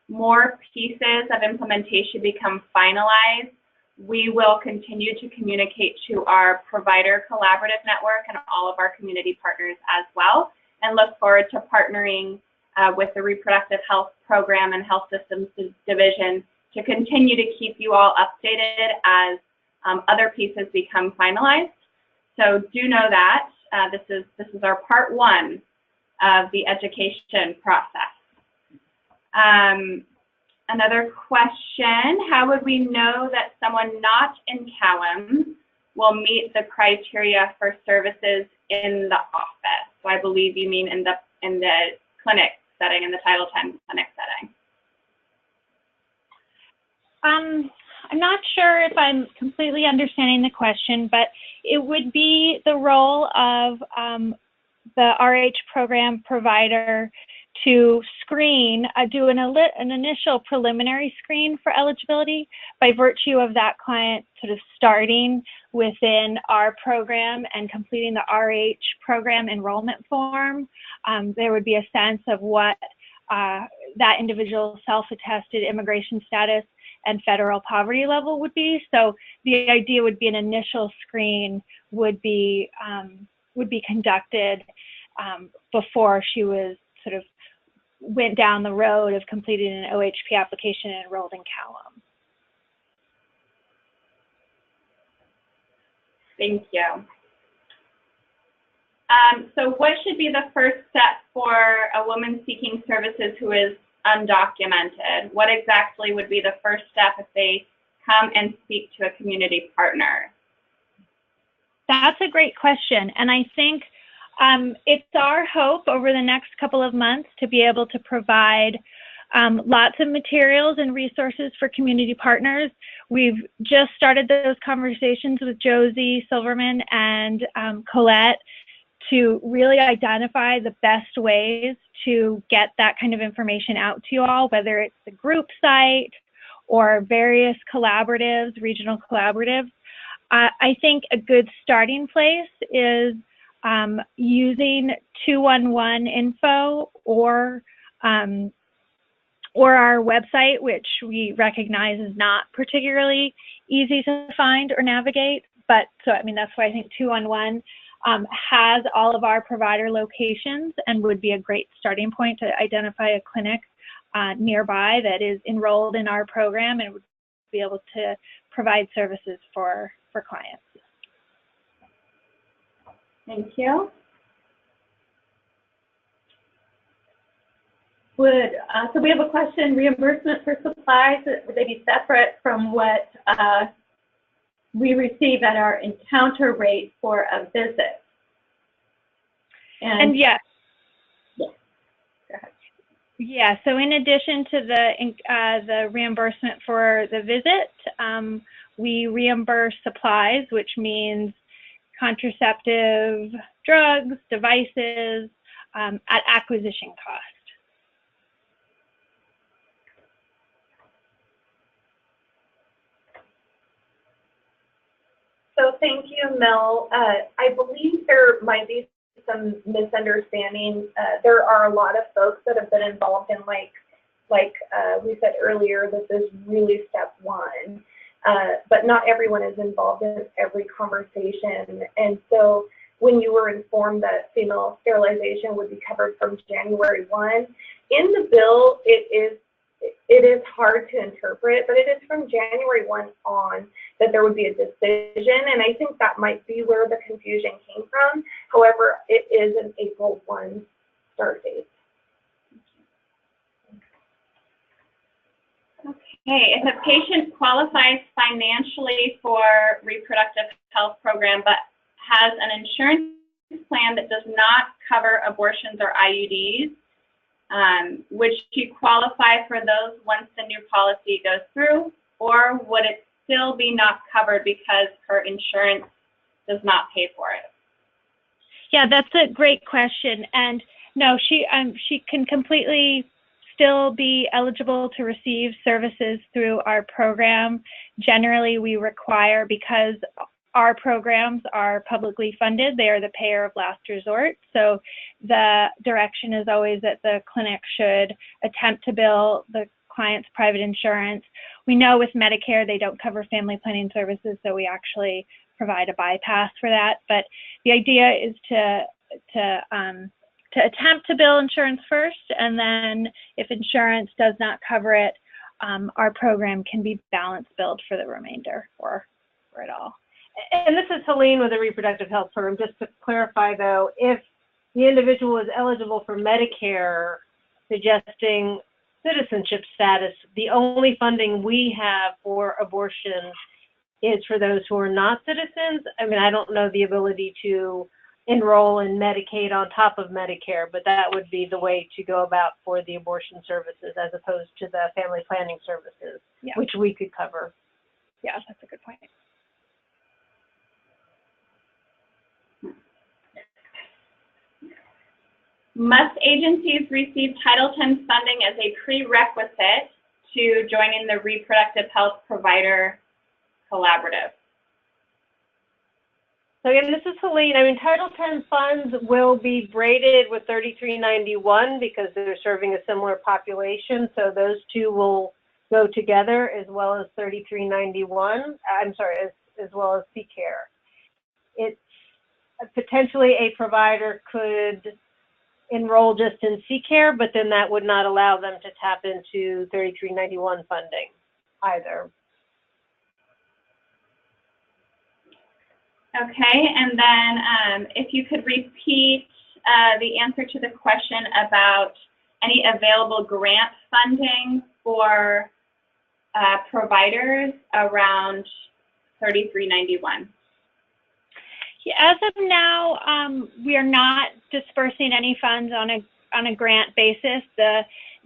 more pieces of implementation become finalized, we will continue to communicate to our provider collaborative network and all of our community partners as well, and look forward to partnering with the Reproductive Health Program and Health Systems Division to continue to keep you all updated as other pieces become finalized. So do know that this is our part one of the education process. Another question, how would we know that someone not in CAWM will meet the criteria for services in the office? So I believe you mean in the clinic setting, in the Title X clinic setting. I'm not sure if I'm completely understanding the question, but it would be the role of the RH program provider to screen, do an initial preliminary screen for eligibility by virtue of that client sort of starting within our program and completing the RH program enrollment form. There would be a sense of what that individual's self-attested immigration status and federal poverty level would be. So the idea would be an initial screen would be conducted before she was sort of went down the road of completing an OHP application and enrolled in CAWM. Thank you. So what should be the first step for a woman seeking services who is undocumented? What exactly would be the first step if they come and speak to a community partner? That's a great question. And I think it's our hope over the next couple of months to be able to provide lots of materials and resources for community partners. We've just started those conversations with Josie Silverman and Colette to really identify the best ways to get that kind of information out to you all, whether it's the group site or various collaboratives, regional collaboratives. I think a good starting place is using 211 info or our website, which we recognize is not particularly easy to find or navigate. But so, I mean, that's why I think 211 has all of our provider locations and would be a great starting point to identify a clinic nearby that is enrolled in our program and would be able to provide services for clients. Thank you. So we have a question, reimbursement for supplies, would they be separate from what we receive at our encounter rate for a visit? And yes. Yeah. Go ahead. Yeah, so in addition to the reimbursement for the visit, we reimburse supplies, which means contraceptive drugs, devices, at acquisition cost. So thank you, Mel. I believe there might be some misunderstanding. There are a lot of folks that have been involved in, like we said earlier, this is really step one. But not everyone is involved in every conversation. And so when you were informed that female sterilization would be covered from January 1, in the bill, it is hard to interpret, but it is from January 1 on that there would be a decision. And I think that might be where the confusion came from. However, it is an April 1 start date. Okay, if a patient qualifies financially for reproductive health program but has an insurance plan that does not cover abortions or IUDs, would she qualify for those once the new policy goes through, or would it still be not covered because her insurance does not pay for it? Yeah, that's a great question. And no, she can completely still be eligible to receive services through our program. Generally, we require, because our programs are publicly funded, they are the payer of last resort. So the direction is always that the clinic should attempt to bill the client's private insurance. We know with Medicare, they don't cover family planning services, so we actually provide a bypass for that. But the idea is to attempt to bill insurance first, and then if insurance does not cover it, our program can be balance billed for the remainder or for it all. And this is Helene with the Reproductive Health Program. Just to clarify, though, if the individual is eligible for Medicare, suggesting citizenship status, the only funding we have for abortion is for those who are not citizens. I mean, I don't know the ability to enroll in Medicaid on top of Medicare, but that would be the way to go about for the abortion services as opposed to the family planning services, Yeah. which we could cover. Yeah, that's a good point. Must agencies receive Title X funding as a prerequisite to joining the Reproductive Health Provider Collaborative? So again, this is Helene. I mean, Title X funds will be braided with 3391 because they're serving a similar population. So those two will go together, as well as 3391. I'm sorry, as well as C-Care. It's potentially a provider could enroll just in C-Care, but then that would not allow them to tap into 3391 funding either. Okay, and then if you could repeat the answer to the question about any available grant funding for providers around 3391. As of now, we are not dispersing any funds on a grant basis.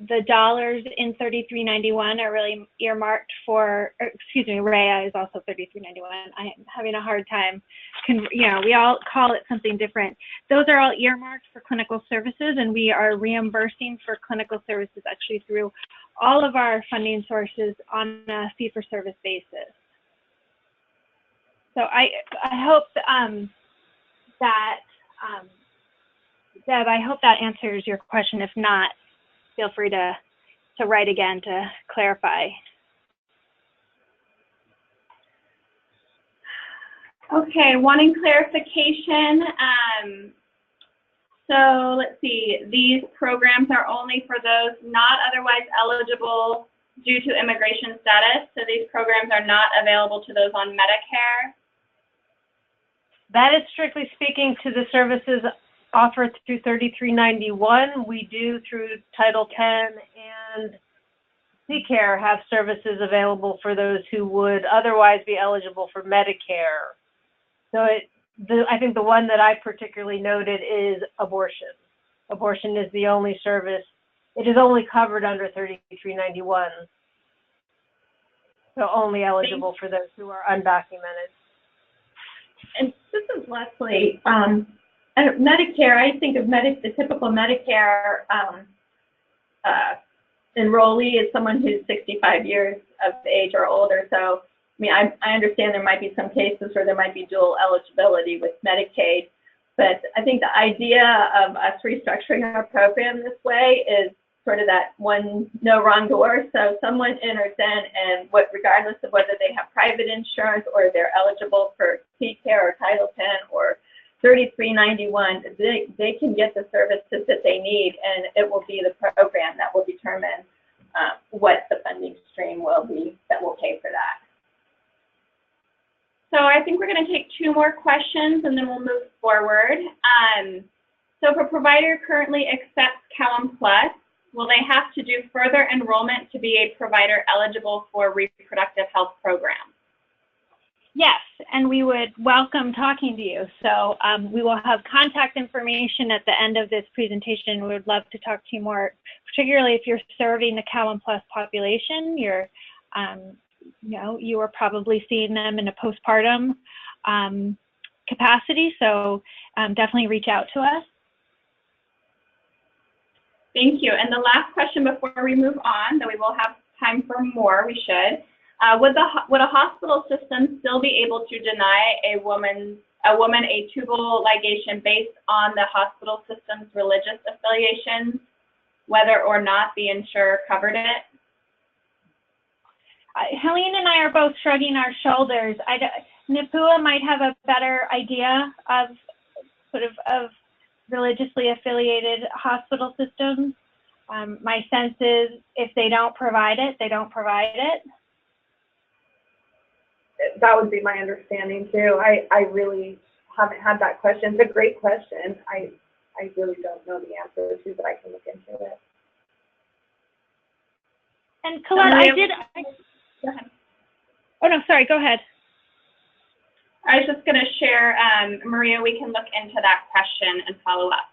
The dollars in 3391 are really earmarked for, excuse me, REA is also 3391. I am having a hard time, we all call it something different. Those are all earmarked for clinical services, and we are reimbursing for clinical services actually through all of our funding sources on a fee-for-service basis. So I hope Deb, I hope that answers your question. If not, feel free to write again to clarify. Okay, wanting clarification. So let's see, these programs are only for those not otherwise eligible due to immigration status. So these programs are not available to those on Medicare. That is strictly speaking to the services offered through 3391. We do through Title X and C-Care have services available for those who would otherwise be eligible for Medicare. So I think the one that I particularly noted is abortion. Abortion is the only service. It is only covered under 3391. So only eligible for those who are undocumented. And this is Leslie. Medicare, I think of the typical Medicare enrollee is someone who's 65 years of age or older. So, I mean, I understand there might be some cases where there might be dual eligibility with Medicaid, but I think the idea of us restructuring our program this way is sort of that one no wrong door. So someone enters in, and regardless of whether they have private insurance or they're eligible for C-Care or Title X or 3391, they can get the services that they need, and it will be the program that will determine what the funding stream will be that will pay for that. So I think we're going to take two more questions and then we'll move forward. So if a provider currently accepts Cowan Plus, will they have to do further enrollment to be a provider eligible for reproductive health programs? Yes, and we would welcome talking to you. So we will have contact information at the end of this presentation. We would love to talk to you more, particularly if you're serving the Cowan Plus population. You're, you are probably seeing them in a postpartum capacity. So definitely reach out to us. Thank you. And the last question before we move on, though we will have time for more, we should. Would a hospital system still be able to deny a woman a tubal ligation based on the hospital system's religious affiliations, whether or not the insurer covered it? Helene and I are both shrugging our shoulders. Nipua might have a better idea of of religiously affiliated hospital systems. My sense is if they don't provide it, they don't provide it. That would be my understanding too. I really haven't had that question. It's a great question. I really don't know the answer to, but I can look into it. And Colette, Maria, go ahead. Oh, no, sorry, go ahead. I was just going to share, Maria, we can look into that question and follow up.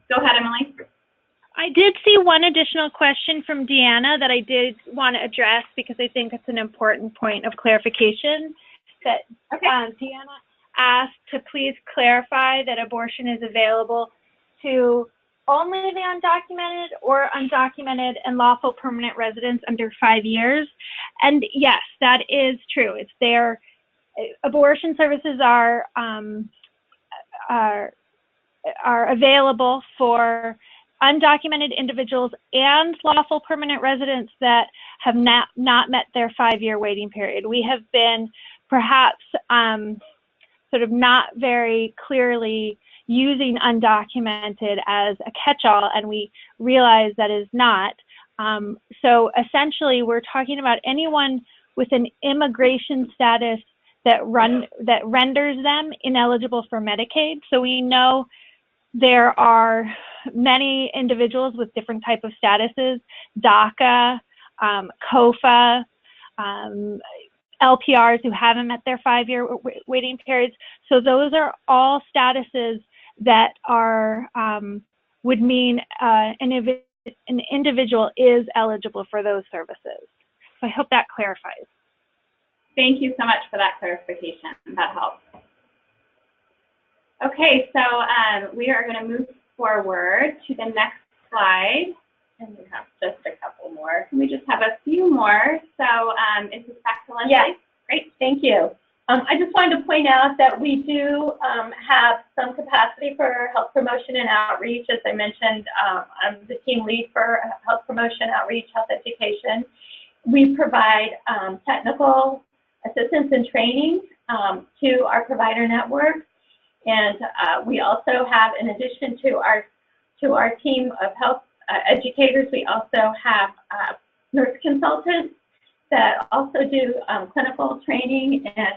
Go ahead, Emily. I did see one additional question from Deanna that I did want to address because I think it's an important point of clarification. That Deanna asked to please clarify that abortion is available to only the undocumented or undocumented and lawful permanent residents under 5 years. And yes, that is true. It's their abortion services are available for undocumented individuals and lawful permanent residents that have not met their 5-year waiting period. We have been perhaps sort of not very clearly using undocumented as a catch-all, and we realize that is not. So essentially, we're talking about anyone with an immigration status that renders them ineligible for Medicaid. So we know there are many individuals with different type of statuses, DACA, COFA, LPRs who haven't met their 5-year waiting periods. So those are all statuses that are would mean an individual is eligible for those services. So I hope that clarifies. Thank you so much for that clarification. That helps. Okay, so we are going to move forward to the next slide. And we have just a couple more. We just have a few more. So is this back to Leslie? Yes. Great. Thank you. I just wanted to point out that we do have some capacity for health promotion and outreach. As I mentioned, I'm the team lead for health promotion, outreach, health education. We provide technical assistance and training to our provider network. And we also have, in addition to our team of health educators, we also have nurse consultants that also do clinical training and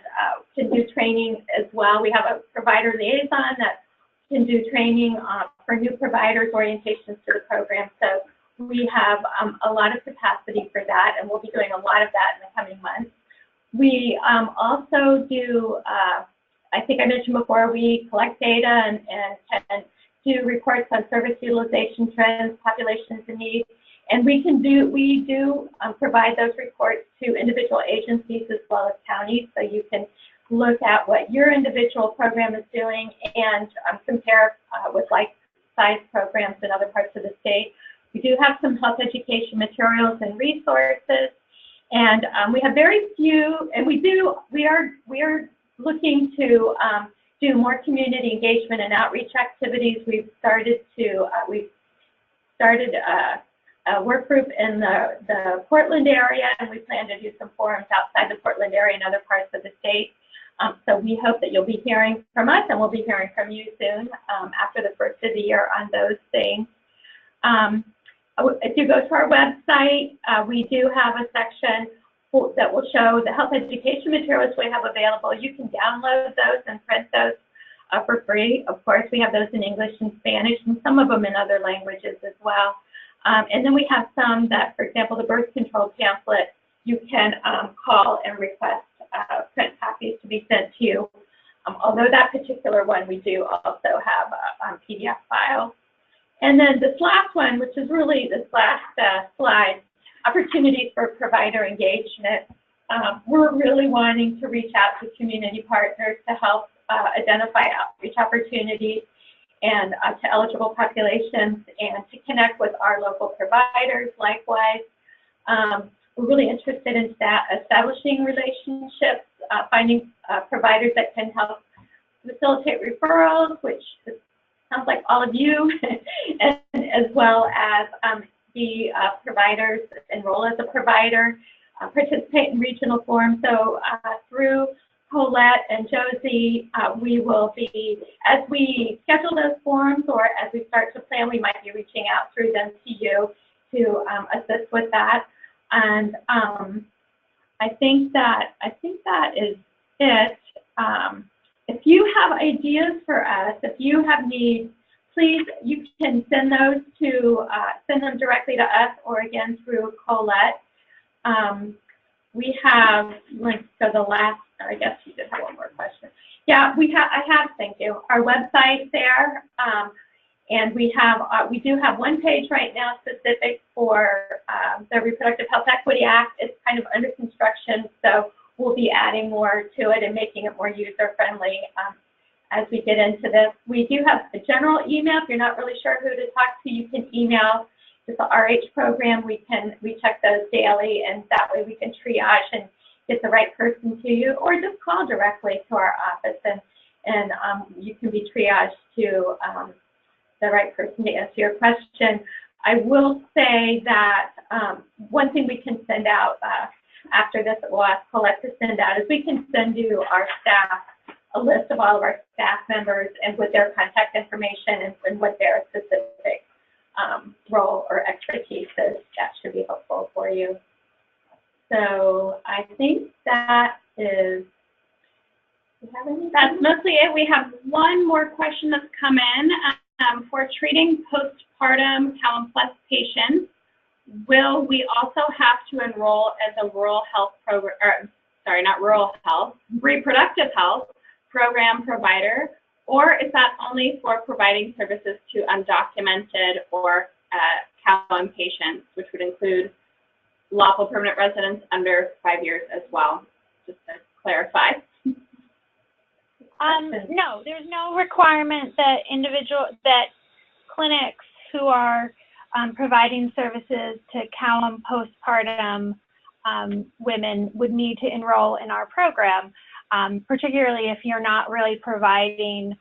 can do training as well. We have a provider liaison that can do training for new providers, orientations to the program. So we have a lot of capacity for that, and we'll be doing a lot of that in the coming months. We also do, I think I mentioned before, we collect data and can do reports on service utilization trends, populations in need, and we do provide those reports to individual agencies as well as counties, so you can look at what your individual program is doing and compare with like-sized programs in other parts of the state. We do have some health education materials and resources, and we have very few, and we are looking to do more community engagement and outreach activities. We've started a work group in the Portland area, and we plan to do some forums outside the Portland area and other parts of the state. So we hope that you'll be hearing from us, and we'll be hearing from you soon after the first of the year on those things. If you go to our website, we do have a section that will show the health education materials we have available. You can download those and print those for free. Of course, we have those in English and Spanish, and some of them in other languages as well. And then we have some that, for example, the birth control pamphlet, you can call and request print copies to be sent to you. Although that particular one, we do also have a PDF file. And then this last one, which is really this last slide, opportunities for provider engagement. We're really wanting to reach out to community partners to help identify outreach opportunities and to eligible populations and to connect with our local providers likewise. We're really interested in establishing relationships, finding providers that can help facilitate referrals, which sounds like all of you, and as well as the providers enroll as a provider, participate in regional forums. So through Colette and Josie, we will be, as we schedule those forums or as we start to plan, we might be reaching out through them to you to assist with that. And I think that is it. If you have ideas for us, if you have needs, please, you can send those to, send them directly to us or again through Colette. We have, like, so the last, I guess you did have one more question. Yeah, thank you. Our website there, and we do have one page right now specific for the Reproductive Health Equity Act. It's kind of under construction, so we'll be adding more to it and making it more user-friendly as we get into this. We do have a general email. If you're not really sure who to talk to, you can email the RH program. We check those daily, and that way we can triage and get the right person to you, or just call directly to our office, and you can be triaged to the right person to answer your question. I will say that one thing we can send out after this, that we'll ask Colette to send out, is we can send you our staff, a list of all of our staff members and with their contact information and what their specific role or expertise is. That should be helpful for you. So I think that is, that's mostly it. We have one more question that's come in. For treating postpartum Callum Plus patients, will we also have to enroll as a rural health program, or sorry, not rural health, reproductive health program provider, or is that only for providing services to undocumented or Callum patients, which would include lawful permanent residents under 5 years as well, just to clarify? No, there's no requirement that clinics who are providing services to Callum postpartum women would need to enroll in our program, particularly if you're not really providing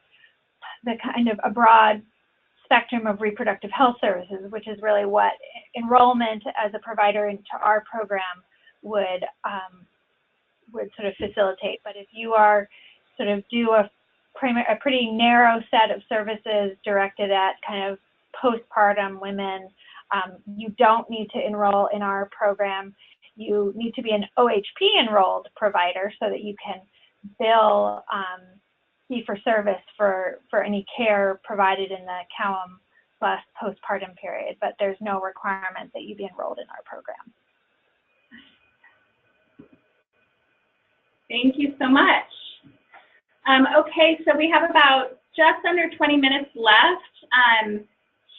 the kind of a broad spectrum of reproductive health services, which is really what enrollment as a provider into our program would sort of facilitate. But if you are sort of do a pretty narrow set of services directed at kind of postpartum women, you don't need to enroll in our program. You need to be an OHP enrolled provider so that you can bill fee-for-service for any care provided in the Callum Plus postpartum period, but there's no requirement that you be enrolled in our program. Thank you so much. Okay, so we have about just under 20 minutes left.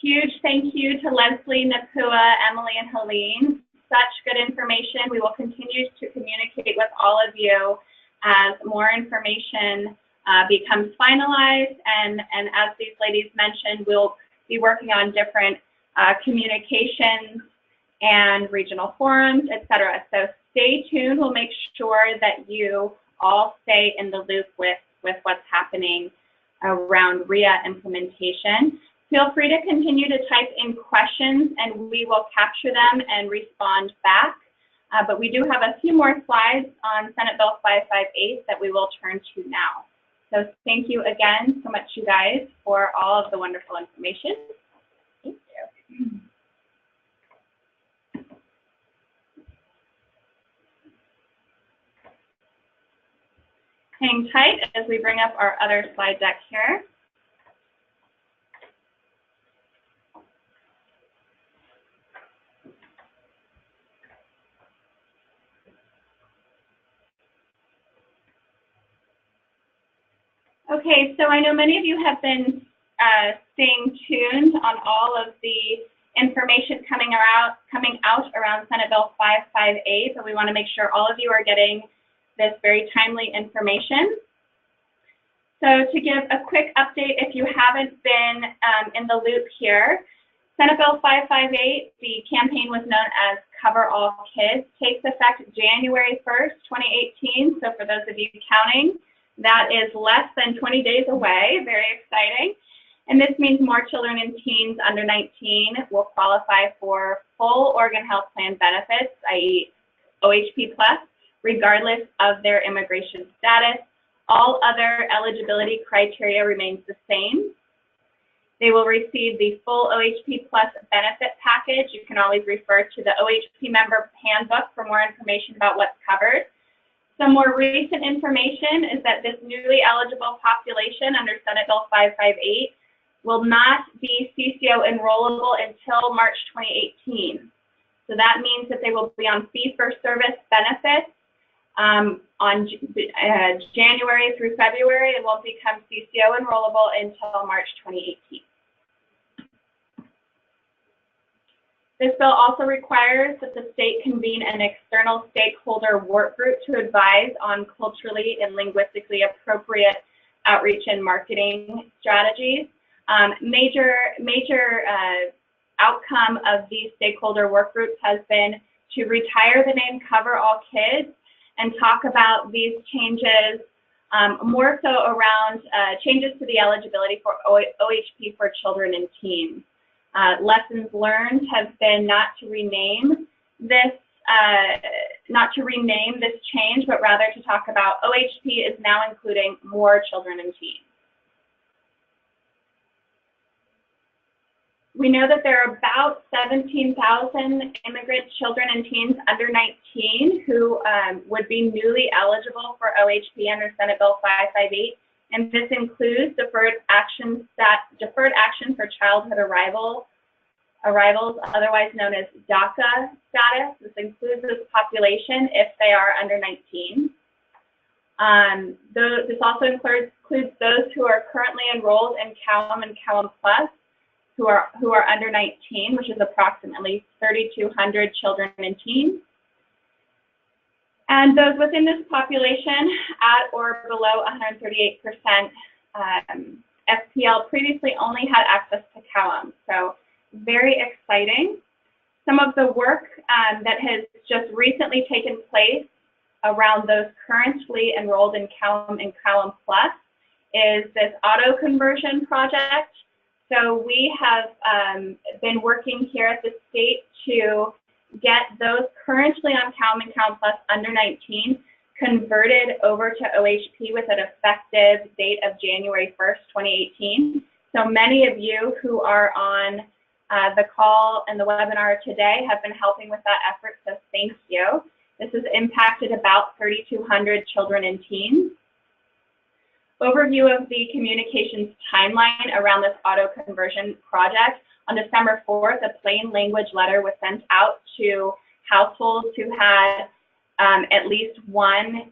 Huge thank you to Leslie, Napua, Emily, and Helene. Such good information. We will continue to communicate with all of you as more information becomes finalized, and as these ladies mentioned, we'll be working on different communications and regional forums, etc. So stay tuned. We'll make sure that you all stay in the loop with what's happening around RIA implementation. Feel free to continue to type in questions and we will capture them and respond back. But we do have a few more slides on Senate Bill 558 that we will turn to now. So thank you again so much, you guys, for all of the wonderful information. Thank you. Hang tight as we bring up our other slide deck here. Okay, so I know many of you have been staying tuned on all of the information coming out around Senate Bill 558, but we want to make sure all of you are getting this very timely information. So to give a quick update, if you haven't been in the loop here, Senate Bill 558, the campaign was known as Cover All Kids, takes effect January 1st, 2018. So for those of you counting, that is less than 20 days away, very exciting. And this means more children and teens under 19 will qualify for full organ health plan benefits, i.e. OHP plus, regardless of their immigration status. All other eligibility criteria remains the same. They will receive the full OHP plus benefit package. You can always refer to the OHP member handbook for more information about what's covered. Some more recent information is that this newly eligible population under Senate Bill 558 will not be CCO enrollable until March 2018. So that means that they will be on fee-for-service benefits on January through February and won't become CCO enrollable until March 2018. This bill also requires that the state convene an external stakeholder work group to advise on culturally and linguistically appropriate outreach and marketing strategies. Major outcome of these stakeholder work groups has been to retire the name Cover All Kids and talk about these changes more so around changes to the eligibility for OHP for children and teens. Lessons learned have been not to rename this change, but rather to talk about OHP is now including more children and teens. We know that there are about 17,000 immigrant children and teens under 19 who would be newly eligible for OHP under Senate Bill 558, and this includes deferred action for childhood arrivals, otherwise known as DACA status. This includes this population if they are under 19. This also includes those who are currently enrolled in CALM and CALM Plus, who are under 19, which is approximately 3,200 children and teens. And those within this population at or below 138% FPL previously only had access to CALM. So very exciting. Some of the work that has just recently taken place around those currently enrolled in CALM and CALM Plus is this auto conversion project. So we have been working here at the state to get those currently on CALM and CALM Plus under 19 converted over to OHP with an effective date of January 1st, 2018. So many of you who are on the call and the webinar today have been helping with that effort, so thank you. This has impacted about 3,200 children and teens. Overview of the communications timeline around this auto conversion project. On December 4th, a plain language letter was sent out to households who had at least one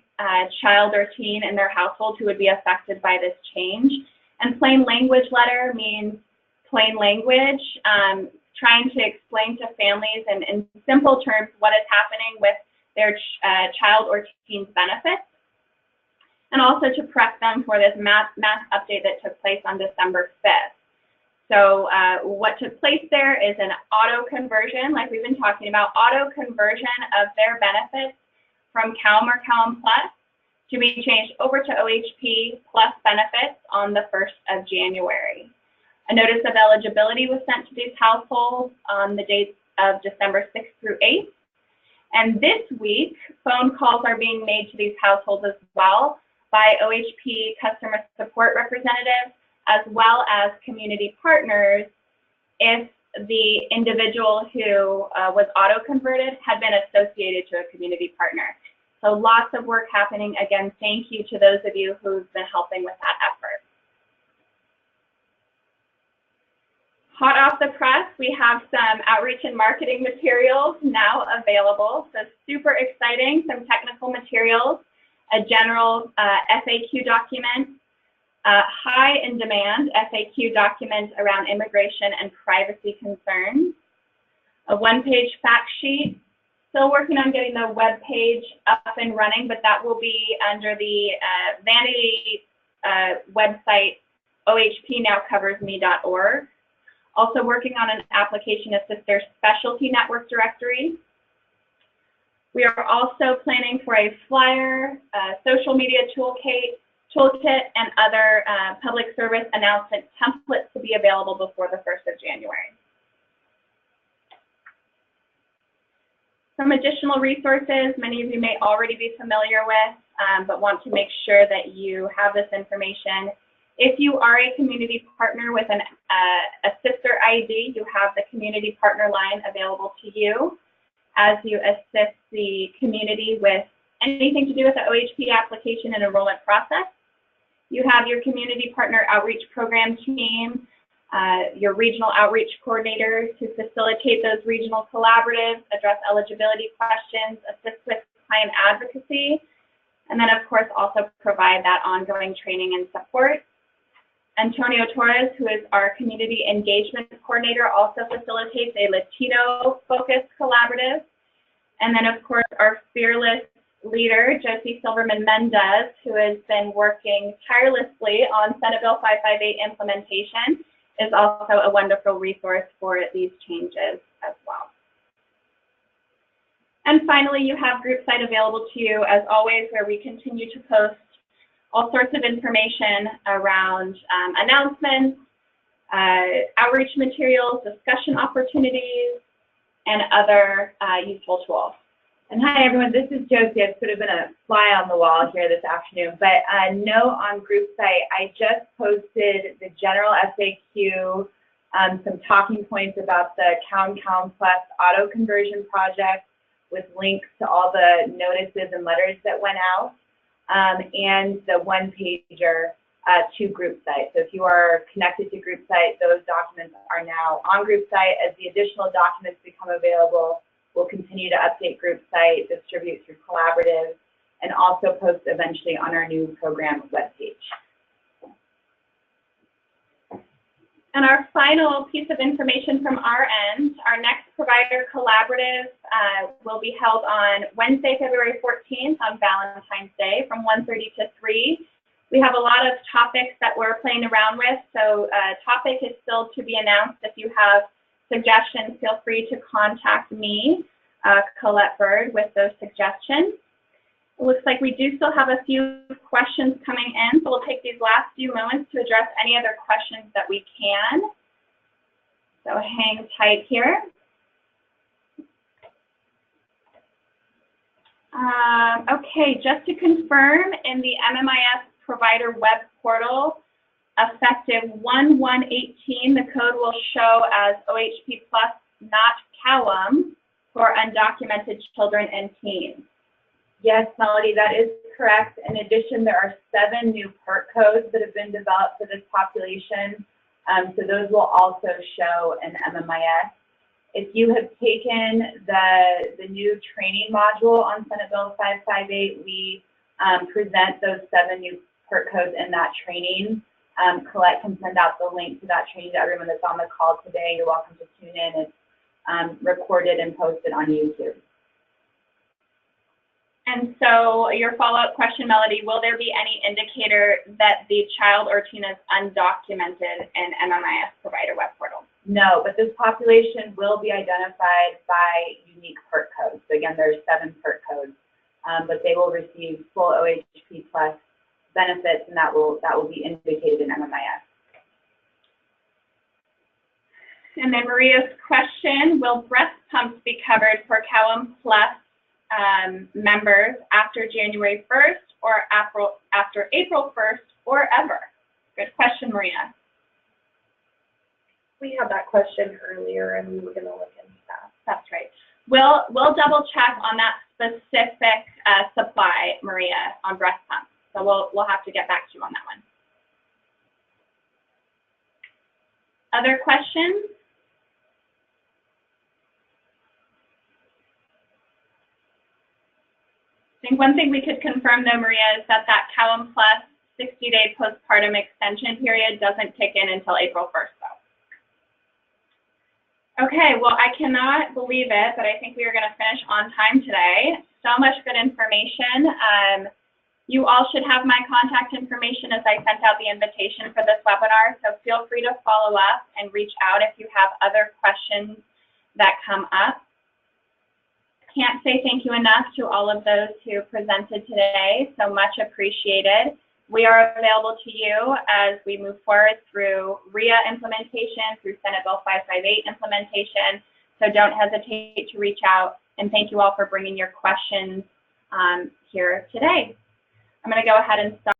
child or teen in their household who would be affected by this change. And plain language letter means plain language, trying to explain to families in simple terms what is happening with their child or teen's benefits, and also to prep them for this mass update that took place on December 5th. So what took place there is an auto conversion, like we've been talking about, auto conversion of their benefits from CALM or CALM Plus to be changed over to OHP Plus benefits on the 1st of January. A notice of eligibility was sent to these households on the dates of December 6th through 8th. And this week, phone calls are being made to these households as well by OHP customer support representatives, as well as community partners if the individual who was auto-converted had been associated to a community partner. So lots of work happening. Again, thank you to those of you who've been helping with that effort. Hot off the press, we have some outreach and marketing materials now available. So super exciting, some technical materials, a general FAQ document, high in demand FAQ document around immigration and privacy concerns, a one-page fact sheet. Still working on getting the web page up and running, but that will be under the vanity website, ohpnowcoversme.org. Also working on an application of Sister Specialty Network Directory. We are also planning for a flyer, social media toolkit, and other public service announcement templates to be available before the 1st of January. Some additional resources many of you may already be familiar with, but want to make sure that you have this information. If you are a community partner with a sister ID, you have the community partner line available to you as you assist the community with anything to do with the OHP application and enrollment process. You have your community partner outreach program team your regional outreach coordinators who facilitate those regional collaboratives, address eligibility questions, assist with client advocacy, and then, of course, also provide that ongoing training and support. Antonio Torres, who is our community engagement coordinator, also facilitates a Latino-focused collaborative. And then, of course, our fearless leader, Josie Silverman Mendez, who has been working tirelessly on Senate Bill 558 implementation, is also a wonderful resource for these changes as well. And finally, you have GroupSite available to you, as always, where we continue to post all sorts of information around announcements, outreach materials, discussion opportunities, and other useful tools. And hi, everyone. This is Josie. I've sort of been a fly on the wall here this afternoon. But note on GroupSite, I just posted the general FAQ, some talking points about the Cowan Plus auto conversion project with links to all the notices and letters that went out, and the one-pager to GroupSite. So if you are connected to GroupSite, those documents are now on GroupSite. As the additional documents become available, we'll continue to update GroupSite, distribute through collaboratives, and also post eventually on our new program webpage. And our final piece of information from our end, our next provider collaborative will be held on Wednesday, February 14th on Valentine's Day from 1:30 to 3. We have a lot of topics that we're playing around with, so topic is still to be announced. If you have suggestions, feel free to contact me, Colette Bird, with those suggestions. It looks like we do still have a few questions coming in, so we'll take these last few moments to address any other questions that we can. So hang tight here. Okay, just to confirm, in the MMIS provider web portal, effective 1/1/18, the code will show as OHP plus, not CAWM, for undocumented children and teens. Yes, Melody, that is correct. In addition, there are 7 new PERT codes that have been developed for this population. So those will also show in MMIS. If you have taken the new training module on Senate Bill 558, we present those 7 new PERT codes in that training. Colette can send out the link to that training to everyone that's on the call today. You're welcome to tune in. It's recorded and posted on YouTube. And so your follow-up question, Melody, will there be any indicator that the child or teen is undocumented in MMIS provider web portal? No, but this population will be identified by unique PERT codes. So again, there's 7 PERT codes, but they will receive full OHP plus benefits, and that will be indicated in MMIS. And then Maria's question, will breast pumps be covered for CAWM plus members after January 1st or after April 1st or ever? Good question, Maria. We had that question earlier, and we were going to look into that. That's right. We'll double check on that specific supply, Maria, on breast pumps. So we'll have to get back to you on that one. Other questions? I think one thing we could confirm, though, Maria, is that CAWM plus 60-day postpartum extension period doesn't kick in until April 1st, though. Okay, well, I cannot believe it, but I think we are going to finish on time today. So much good information. You all should have my contact information as I sent out the invitation for this webinar, so feel free to follow up and reach out if you have other questions that come up. Can't say thank you enough to all of those who presented today, so much appreciated. We are available to you as we move forward through RIA implementation, through Senate Bill 558 implementation, so don't hesitate to reach out, and thank you all for bringing your questions here today. I'm going to go ahead and start.